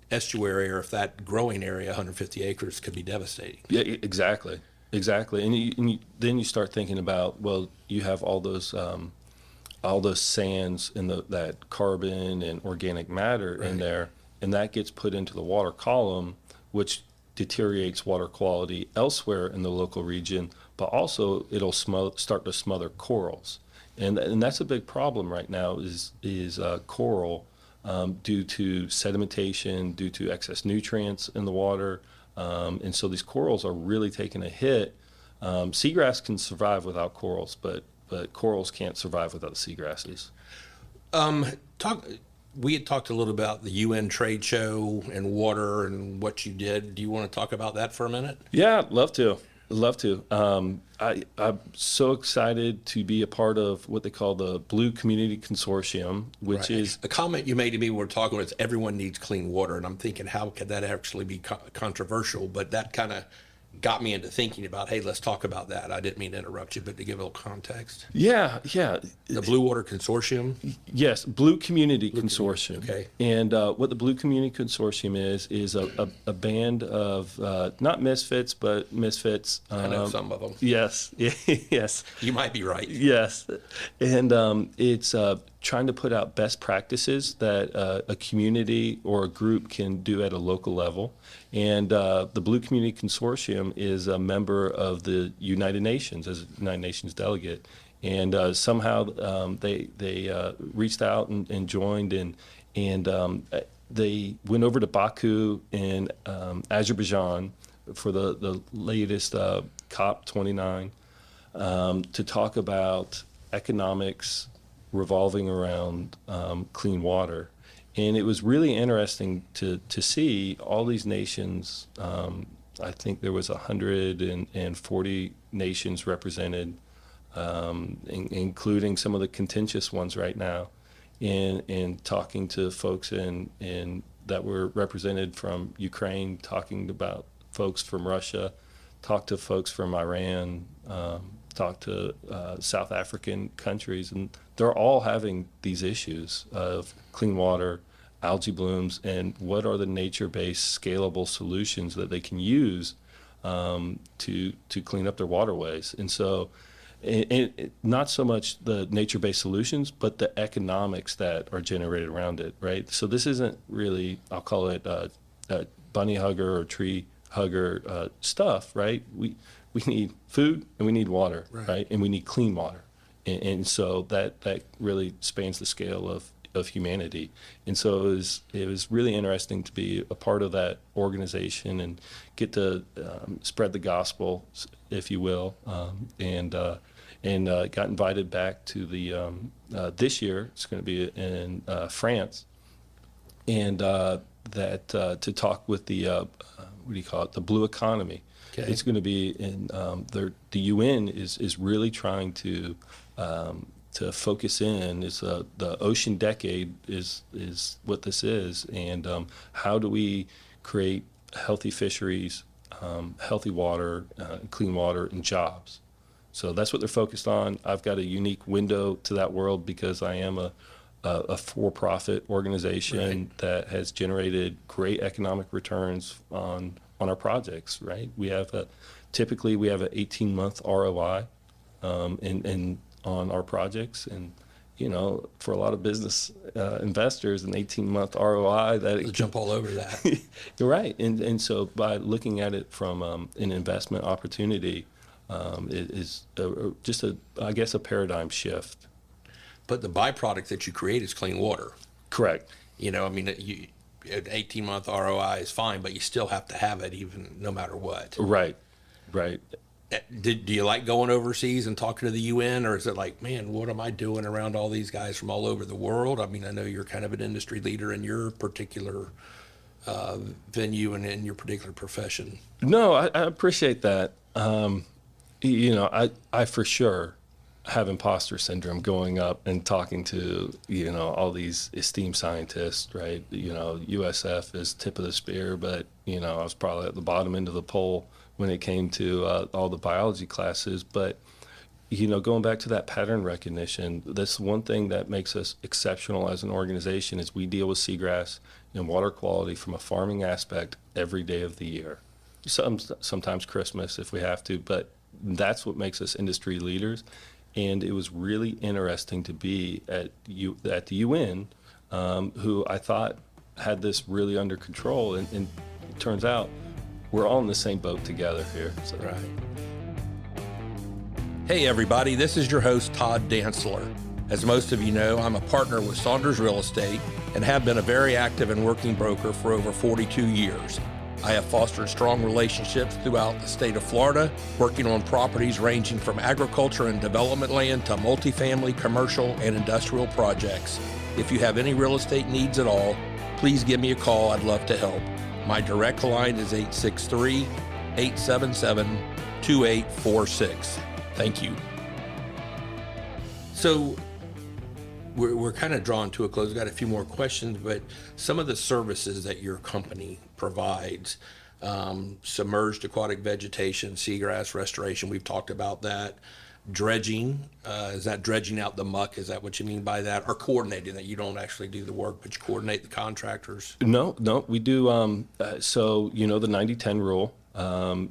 estuary or if that growing area, 150 acres could be devastating. Yeah, exactly. And then you start thinking about, well, you have all those sands and that carbon and organic matter in there, and that gets put into the water column, which deteriorates water quality elsewhere in the local region, but also it'll start to smother corals. And that's a big problem right now is coral due to sedimentation, due to excess nutrients in the water. And so these corals are really taking a hit. Seagrass can survive without corals, but corals can't survive without the seagrasses. We had talked a little about the UN trade show and water and what you did. Do you want to talk about that for a minute? Yeah, love to. I'm so excited to be a part of what they call the Blue Community Consortium, which is a comment you made to me when we were talking was everyone needs clean water, and I'm thinking how could that actually be controversial? But that kind of got me into thinking about, hey, let's talk about that. I didn't mean to interrupt you, but to give a little context. Yeah. The Blue Water Consortium? Yes, Blue Community Consortium. Okay. And what the Blue Community Consortium is a band of, not misfits, but misfits. I know some of them. Yes, yes. You might be right. Yes. And it's trying to put out best practices that a community or a group can do at a local level. And the Blue Community Consortium is a member of the United Nations as a United Nations delegate. And somehow they reached out and joined, and they went over to Baku in Azerbaijan for the latest COP29 to talk about economics revolving around clean water. And it was really interesting to see all these nations. I think there was 140 nations represented, including some of the contentious ones right now, and talking to folks that were represented from Ukraine, talking about folks from Russia, talked to folks from Iran, talked to South African countries, and they're all having these issues of clean water, algae blooms, and what are the nature-based scalable solutions that they can use to clean up their waterways. And so not so much the nature-based solutions, but the economics that are generated around it, right? So this isn't really, I'll call it bunny hugger or tree hugger stuff, right? We need food and we need water, right? And we need clean water. And so that really spans the scale of humanity. And so it was really interesting to be a part of that organization and get to spread the gospel, if you will, and got invited back to the this year. It's going to be in France, and to talk with the what do you call it? The blue economy. Okay. It's going to be in the UN is really trying to focus in. Is the ocean decade is what this is, and how do we create healthy fisheries, healthy water, clean water, and jobs. So that's what they're focused on. I've got a unique window to that world because I am a for-profit organization that has generated great economic returns on our projects. Right? We have typically we have an 18-month ROI on our projects, for a lot of business investors, an 18-month ROI Let's jump all over that. You're right. And so by looking at it from an investment opportunity, it is just I guess, a paradigm shift. But the byproduct that you create is clean water. Correct. An 18-month ROI is fine, but you still have to have it even no matter what. Right. Do you like going overseas and talking to the UN, or is it like, man, what am I doing around all these guys from all over the world? I mean, I know you're kind of an industry leader in your particular venue and in your particular profession. No, I appreciate that. I for sure have imposter syndrome going up and talking to, all these esteemed scientists, right? USF is tip of the spear, but, I was probably at the bottom end of the pole when it came to all the biology classes. But, going back to that pattern recognition, that's one thing that makes us exceptional as an organization is we deal with seagrass and water quality from a farming aspect every day of the year. Sometimes Christmas if we have to, but that's what makes us industry leaders. And it was really interesting to be at the UN, who I thought had this really under control. And it turns out we're all in the same boat together here. So. Right. Hey, everybody, this is your host, Todd Dantzler. As most of you know, I'm a partner with Saunders Real Estate and have been a very active and working broker for over 42 years. I have fostered strong relationships throughout the state of Florida, working on properties ranging from agriculture and development land to multifamily, commercial, and industrial projects. If you have any real estate needs at all, please give me a call. I'd love to help. My direct line is 863-877-2846. Thank you. So we're kind of drawn to a close. We've got a few more questions, but some of the services that your company provides, submerged aquatic vegetation, seagrass restoration, we've talked about that. Dredging, is that dredging out the muck? Is that what you mean by that? Or coordinating that? You don't actually do the work, but you coordinate the contractors? No, we do. So, the 90-10 rule,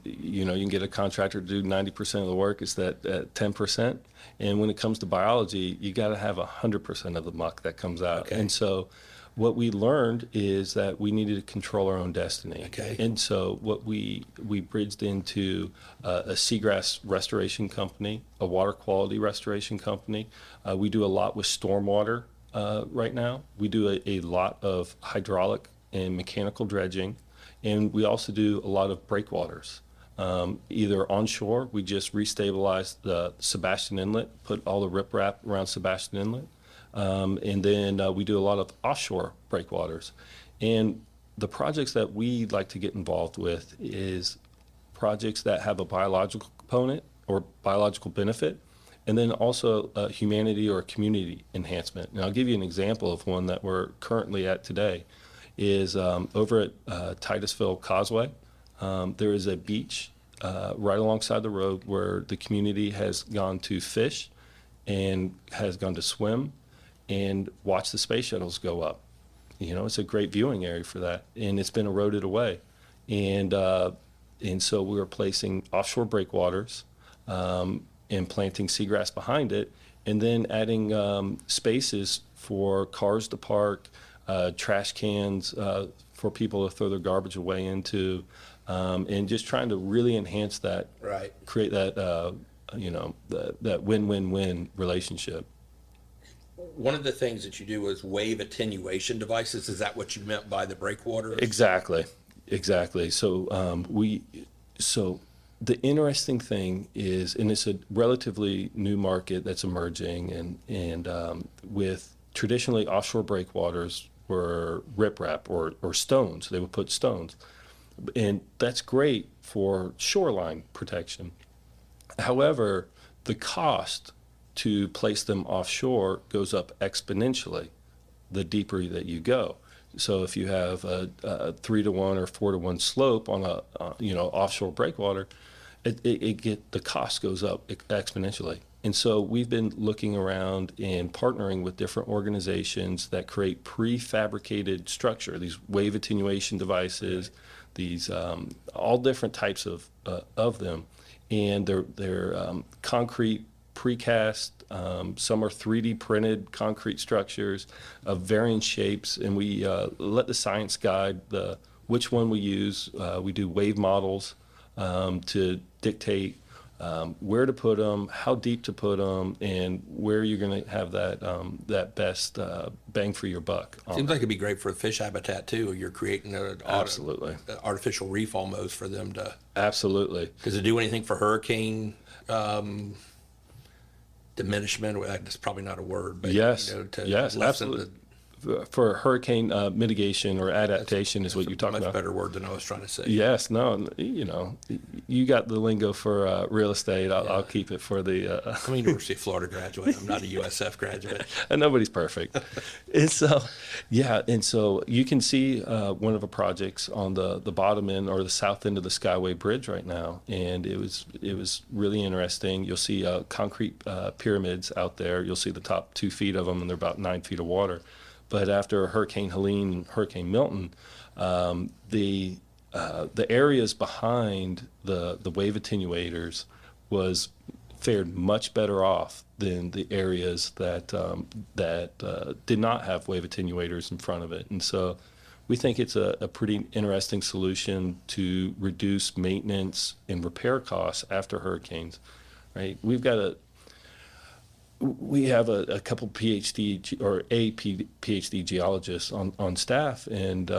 you can get a contractor to do 90% of the work. It's that 10%. And when it comes to biology, you got to have 100% of the muck that comes out. Okay. And so what we learned is that we needed to control our own destiny. Okay. And so what we bridged into a seagrass restoration company, a water quality restoration company. We do a lot with stormwater right now. We do a lot of hydraulic and mechanical dredging. And we also do a lot of breakwaters. Either onshore, we just restabilized the Sebastian Inlet, put all the riprap around Sebastian Inlet. And then we do a lot of offshore breakwaters. And the projects that we like to get involved with is projects that have a biological component or biological benefit, and then also a humanity or community enhancement. And I'll give you an example of one that we're currently at today is over at Titusville Causeway. There is a beach right alongside the road where the community has gone to fish and has gone to swim and watch the space shuttles go up. It's a great viewing area for that, and it's been eroded away. And so we were placing offshore breakwaters and planting seagrass behind it, and then adding spaces for cars to park, trash cans for people to throw their garbage away into, and just trying to really enhance that, Right. create that, that win-win-win relationship. One of the things that you do is wave attenuation devices. Is that what you meant by the breakwater? Exactly. So so the interesting thing is, and it's a relatively new market that's emerging, and with traditionally offshore breakwaters were riprap or stones. They would put stones, and that's great for shoreline protection. However, the cost to place them offshore goes up exponentially the deeper that you go. So if you have a 3-to-1 or 4-to-1 slope on a offshore breakwater, the cost goes up exponentially. And so we've been looking around and partnering with different organizations that create prefabricated structure, these wave attenuation devices, these all different types of them, and they're concrete precast, some are 3D printed concrete structures of varying shapes, and we let the science guide which one we use. We do wave models to dictate where to put them, how deep to put them, and where you're going to have that best bang for your buck. Seems like it'd be great for a fish habitat too. You're creating an Absolutely. artificial reef almost for them to. Absolutely. Does it do anything for hurricane diminishment? Well, that's probably not a word, but Yes, to yes, lessen absolutely. For hurricane mitigation or adaptation is what you're talking much about. better word than I was trying to say. Yes, no, you got the lingo for real estate. I'll keep it for the. I'm a University of Florida graduate. I'm not a USF graduate. And nobody's perfect. And so you can see one of the projects on the bottom end or the south end of the Skyway Bridge right now, and it was really interesting. You'll see concrete pyramids out there. You'll see the top 2 feet of them, and they're about 9 feet of water. But after Hurricane Helene and Hurricane Milton, the areas behind the wave attenuators fared much better off than the areas that did not have wave attenuators in front of it. And so we think it's a pretty interesting solution to reduce maintenance and repair costs after hurricanes, right? We have a couple PhD geologists on staff, and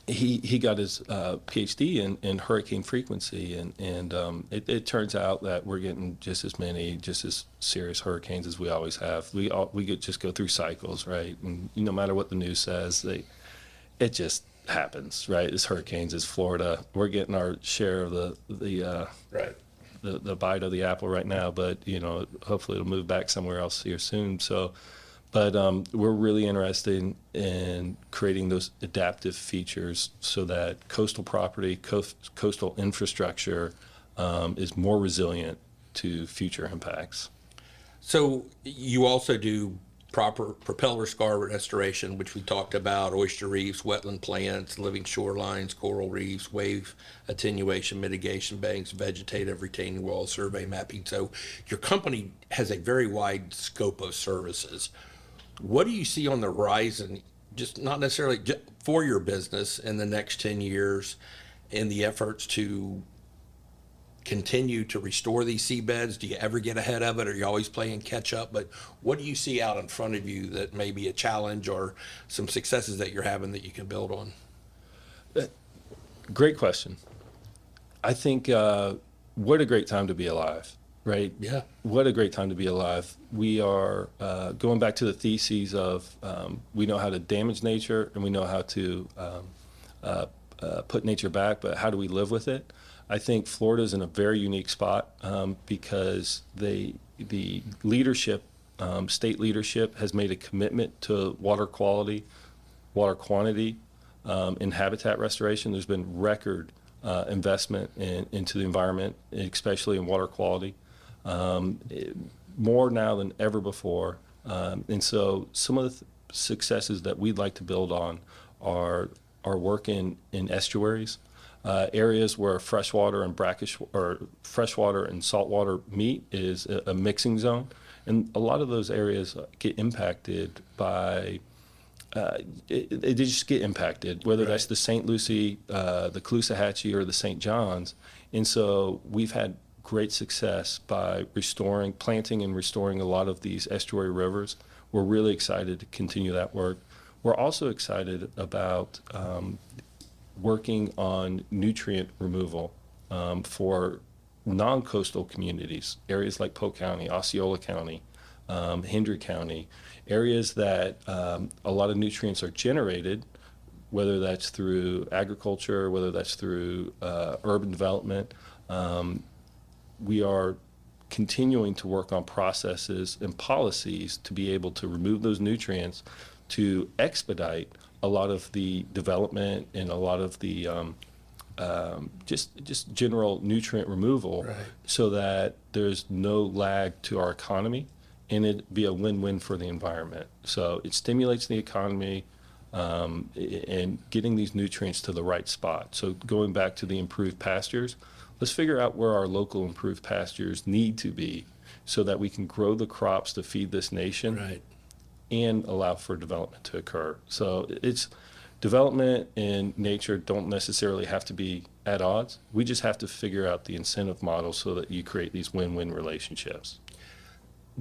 he got his PhD in hurricane frequency, and it turns out that we're getting just as serious hurricanes as we always have. We just go through cycles, right? And no matter what the news says, it just happens, right? It's hurricanes, it's Florida. We're getting our share of the Right. the bite of the apple right now, but hopefully it'll move back somewhere else here soon. So, but we're really interested in creating those adaptive features so that coastal property, coastal infrastructure is more resilient to future impacts. So you also do proper propeller scar restoration, which we talked about, oyster reefs, wetland plants, living shorelines, coral reefs, wave attenuation, mitigation banks, vegetative retaining wall survey mapping. So your company has a very wide scope of services. What do you see on the horizon, just not necessarily for your business in the next 10 years in the efforts to continue to restore these seabeds? Do you ever get ahead of it, or are you always playing catch up? But what do you see out in front of you that may be a challenge or some successes that you're having that you can build on? Great question. I think what a great time to be alive, right? Yeah. What a great time to be alive. We are going back to the theses of we know how to damage nature and we know how to put nature back, but how do we live with it? I think Florida's in a very unique spot because the leadership, state leadership, has made a commitment to water quality, water quantity, and habitat restoration. There's been record investment into the environment, especially in water quality, more now than ever before. And so some of the successes that we'd like to build on are work in estuaries. Areas where freshwater and brackish or freshwater and saltwater meet is a mixing zone, and a lot of those areas get impacted by they just get impacted, whether that's the St. Lucie, the Caloosahatchee, or the St. Johns. And so we've had great success by planting and restoring a lot of these estuary rivers. We're really excited to continue that work. We're also excited about working on nutrient removal for non-coastal communities, areas like Polk County, Osceola County, Hendry County, areas that a lot of nutrients are generated, whether that's through agriculture, whether that's through urban development. We are continuing to work on processes and policies to be able to remove those nutrients to expedite a lot of the development and a lot of the just general nutrient removal, so that there's no lag to our economy and it'd be a win-win for the environment. So it stimulates the economy and getting these nutrients to the right spot. So going back to the improved pastures, let's figure out where our local improved pastures need to be so that we can grow the crops to feed this nation Right. and allow for development to occur. So it's development and nature don't necessarily have to be at odds. We just have to figure out the incentive model so that you create these win-win relationships.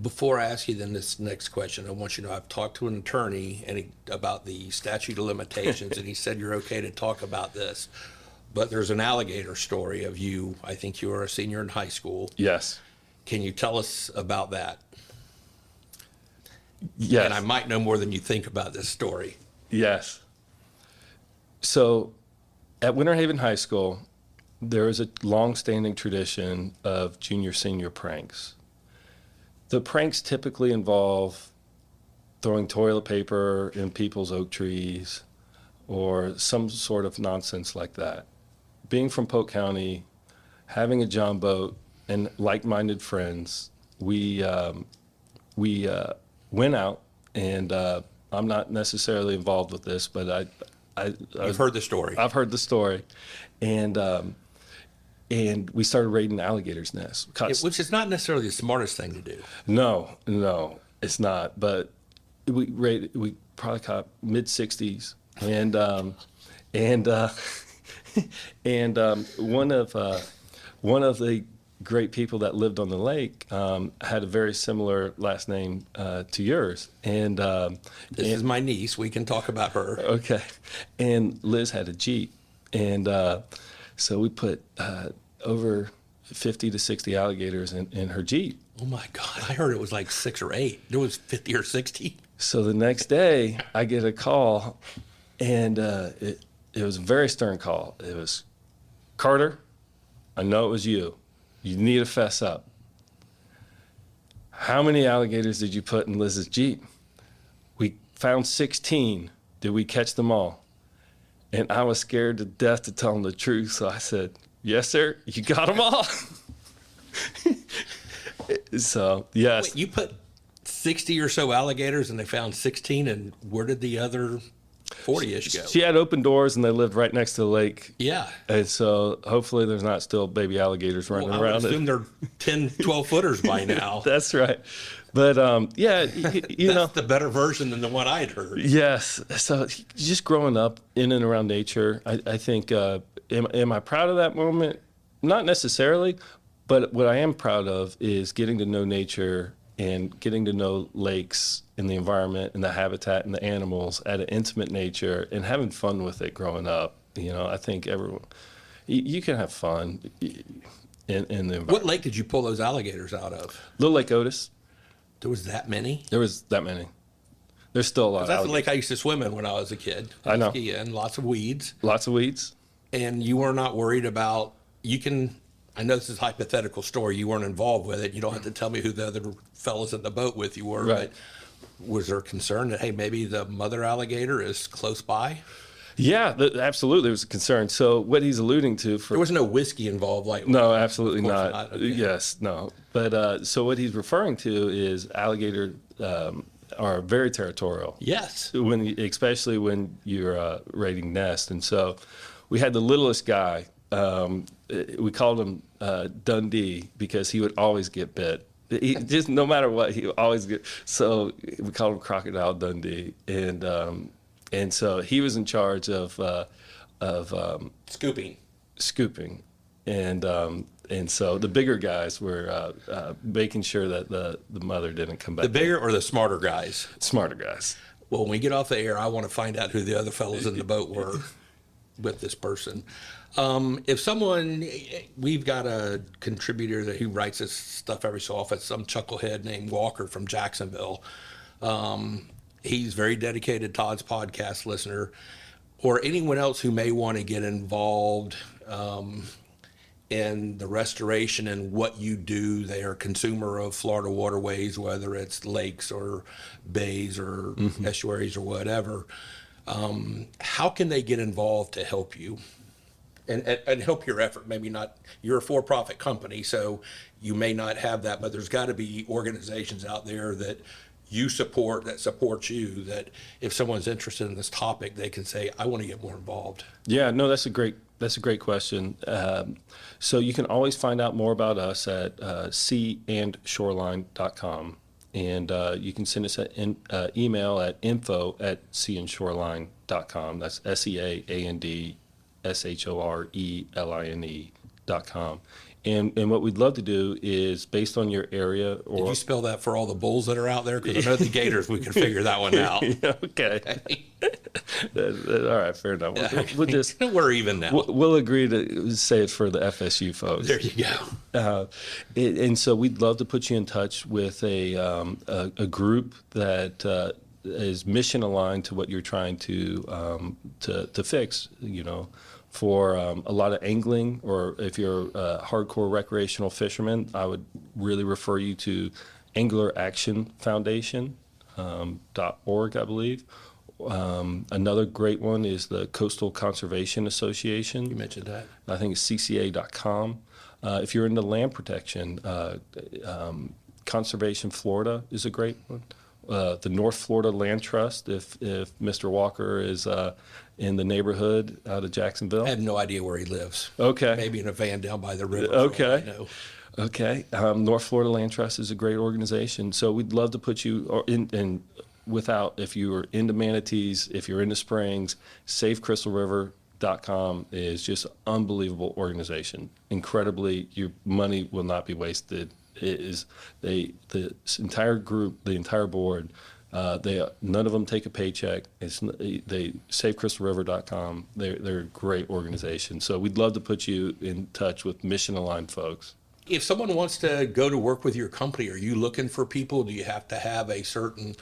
Before I ask you then this next question, I want you to know I've talked to an attorney about the statute of limitations, and he said you're okay to talk about this. But there's an alligator story of you. I think you were a senior in high school. Yes. Can you tell us about that? Yes. And I might know more than you think about this story. Yes. So at Winter Haven High School, there is a long-standing tradition of junior-senior pranks. The pranks typically involve throwing toilet paper in people's oak trees or some sort of nonsense like that. Being from Polk County, having a John boat and like-minded friends, we went out, and I'm not necessarily involved with this, but I've heard the story. I've heard the story, and we started raiding alligators' nests. Which is not necessarily the smartest thing to do. No, it's not. But we probably caught mid-60s, and one of the great people that lived on the lake had a very similar last name to yours, and This is my niece. We can talk about her. okay, and Liz had a Jeep, and so we put over 50 to 60 alligators in her Jeep. Oh my God! I heard it was like 6 or 8. It was 50 or 60. So the next day, I get a call, and it was a very stern call. It was, Carter, I know it was you. You need to fess up. How many alligators did you put in Liz's Jeep? We found 16. Did we catch them all? And I was scared to death to tell him the truth, so I said, yes, sir, you got them all. So, yes. Wait, you put 60 or so alligators and they found 16, and where did the other 40-ish go? She had open doors, and they lived right next to the lake. Yeah. And so hopefully there's not still baby alligators running Well, I would around assume it. they're 10, 12 footers by now. That's right. But yeah, you know. That's the better version than the one I'd heard. Yes. So just growing up in and around nature, I think, am I proud of that moment? Not necessarily, but what I am proud of is getting to know nature and getting to know lakes and the environment and the habitat and the animals at an intimate nature and having fun with it growing up. You know, I think everyone, you can have fun in the environment. What lake did you pull those alligators out of? Little Lake Otis, There was that many? there was that many. There's still a lot of That's the alligators. lake I used to swim in when I was a kid. I know. Ski in, lots of weeds. Lots of weeds. And you were not worried about, I know this is a hypothetical story. You weren't involved with it. You don't have to tell me who the other fellas in the boat with you were. Right. But was there concern that, hey, maybe the mother alligator is close by? Yeah, absolutely. There was a concern. So what he's alluding to There was no whiskey involved, like No, absolutely Of course not. not, okay. Yes, no. But so what he's referring to is alligator are very territorial. Yes. Especially when you're raiding nests. And so we had the littlest guy. We called him Dundee because he would always get bit. He, just no matter what, he would always get. So we called him Crocodile Dundee, and so he was in charge of Scooping. scooping, and so the bigger guys were making sure that the mother didn't come back. The bigger or the smarter guys? Smarter guys. Well, when we get off the air, I want to find out who the other fellows in the boat were with this person. If someone, we've got a contributor that he writes this stuff every so often, some chucklehead named Walker from Jacksonville. He's very dedicated Todd's podcast listener, or anyone else who may want to get involved in the restoration and what you do. They are a consumer of Florida waterways, whether it's lakes or bays or estuaries or whatever. How can they get involved to help you and help your effort? Maybe not, you're a for-profit company, so you may not have that, but there's got to be organizations out there that you support, that support you, that if someone's interested in this topic, they can say, I want to get more involved. Yeah, no, that's a great That's a great question. So you can always find out more about us at seandshoreline.com. And you can send us an email at info@seandshoreline.com. That's SEANDSHORELINE.com. And what we'd love to do is, based on your area, or Did you spell that for all the bulls that are out there? Because I know the gators, we can figure that one out. okay. All right, fair enough. We'll just We're even now. we'll agree to say it for the FSU folks. There you go. And so we'd love to put you in touch with a group that is mission aligned to what you're trying to fix. For a lot of angling, or if you're a hardcore recreational fisherman, I would really refer you to Angler Action Foundation .org, I believe. Another great one is the Coastal Conservation Association. You mentioned that. I think it's cca.com. If you're into land protection, Conservation Florida is a great one. The North Florida Land Trust, if Mr. Walker is in the neighborhood out of Jacksonville. I have no idea where he lives. Okay. Maybe in a van down by the river. Okay. No. Okay. North Florida Land Trust is a great organization. So we'd love to put you in if you are into manatees, if you're into springs, SafeCrystalRiver.com is just an unbelievable organization. Incredibly, your money will not be wasted. It is the entire group, the entire board. None of them take a paycheck. SafeCrystalRiver.com. They're a great organization. So we'd love to put you in touch with mission aligned folks. If someone wants to go to work with your company, are you looking for people? Do you have to have a certain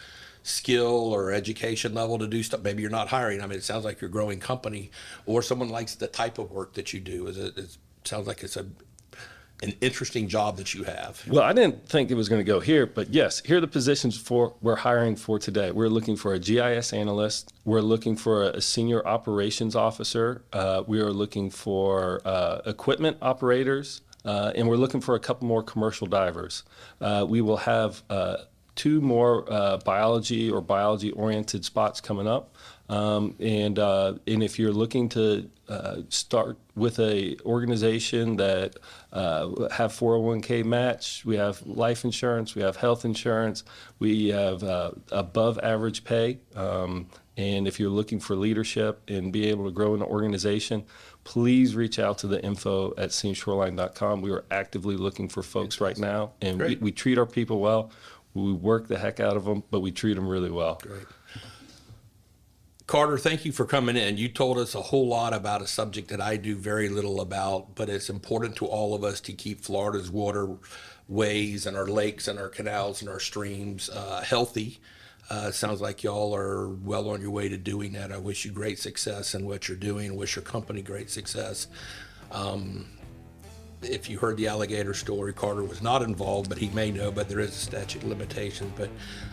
skill or education level to do stuff? Maybe you're not hiring. I mean, it sounds like you're a growing company, or someone likes the type of work that you do. It sounds like it's an interesting job that you have. Well, I didn't think it was going to go here, but yes, here are the positions we're hiring for today. We're looking for a GIS analyst. We're looking for a senior operations officer. We are looking for equipment operators, and we're looking for a couple more commercial divers. We will have 2 more biology-oriented spots coming up. And if you're looking to start with a organization that have 401k match, we have life insurance, we have health insurance, we have above average pay. And if you're looking for leadership and be able to grow in an organization, please reach out to the info@seandshoreline.com. We are actively looking for folks right now, and we treat our people well. We work the heck out of them, but we treat them really well. Great. Carter, thank you for coming in. You told us a whole lot about a subject that I do very little about, but it's important to all of us to keep Florida's waterways and our lakes and our canals and our streams healthy. Sounds like y'all are well on your way to doing that. I wish you great success in what you're doing. I wish your company great success. If you heard the alligator story, Carter was not involved, but he may know, but there is a statute of limitations. But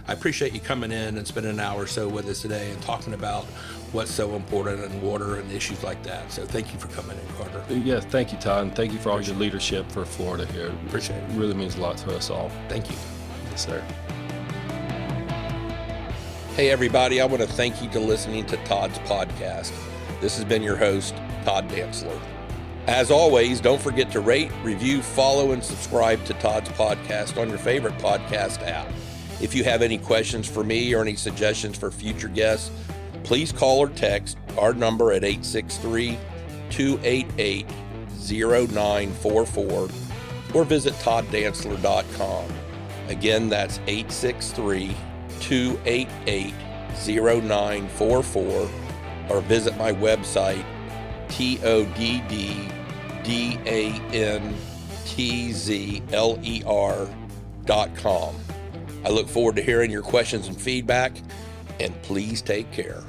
I appreciate you coming in and spending an hour or so with us today and talking about what's so important in water and issues like that. So thank you for coming in, Carter. Yeah, thank you, Todd, and thank you for all your leadership for Florida here. Appreciate it. It really means a lot to us all. Thank you. Yes, sir. Hey, everybody, I want to thank you for listening to Todd's podcast. This has been your host, Todd Dantzler. As always, don't forget to rate, review, follow, and subscribe to Todd's podcast on your favorite podcast app. If you have any questions for me or any suggestions for future guests, please call or text our number at 863-288-0944 or visit todddantzler.com. Again, that's 863-288-0944 or visit my website, TODDANTZLER.com. I look forward to hearing your questions and feedback, and please take care.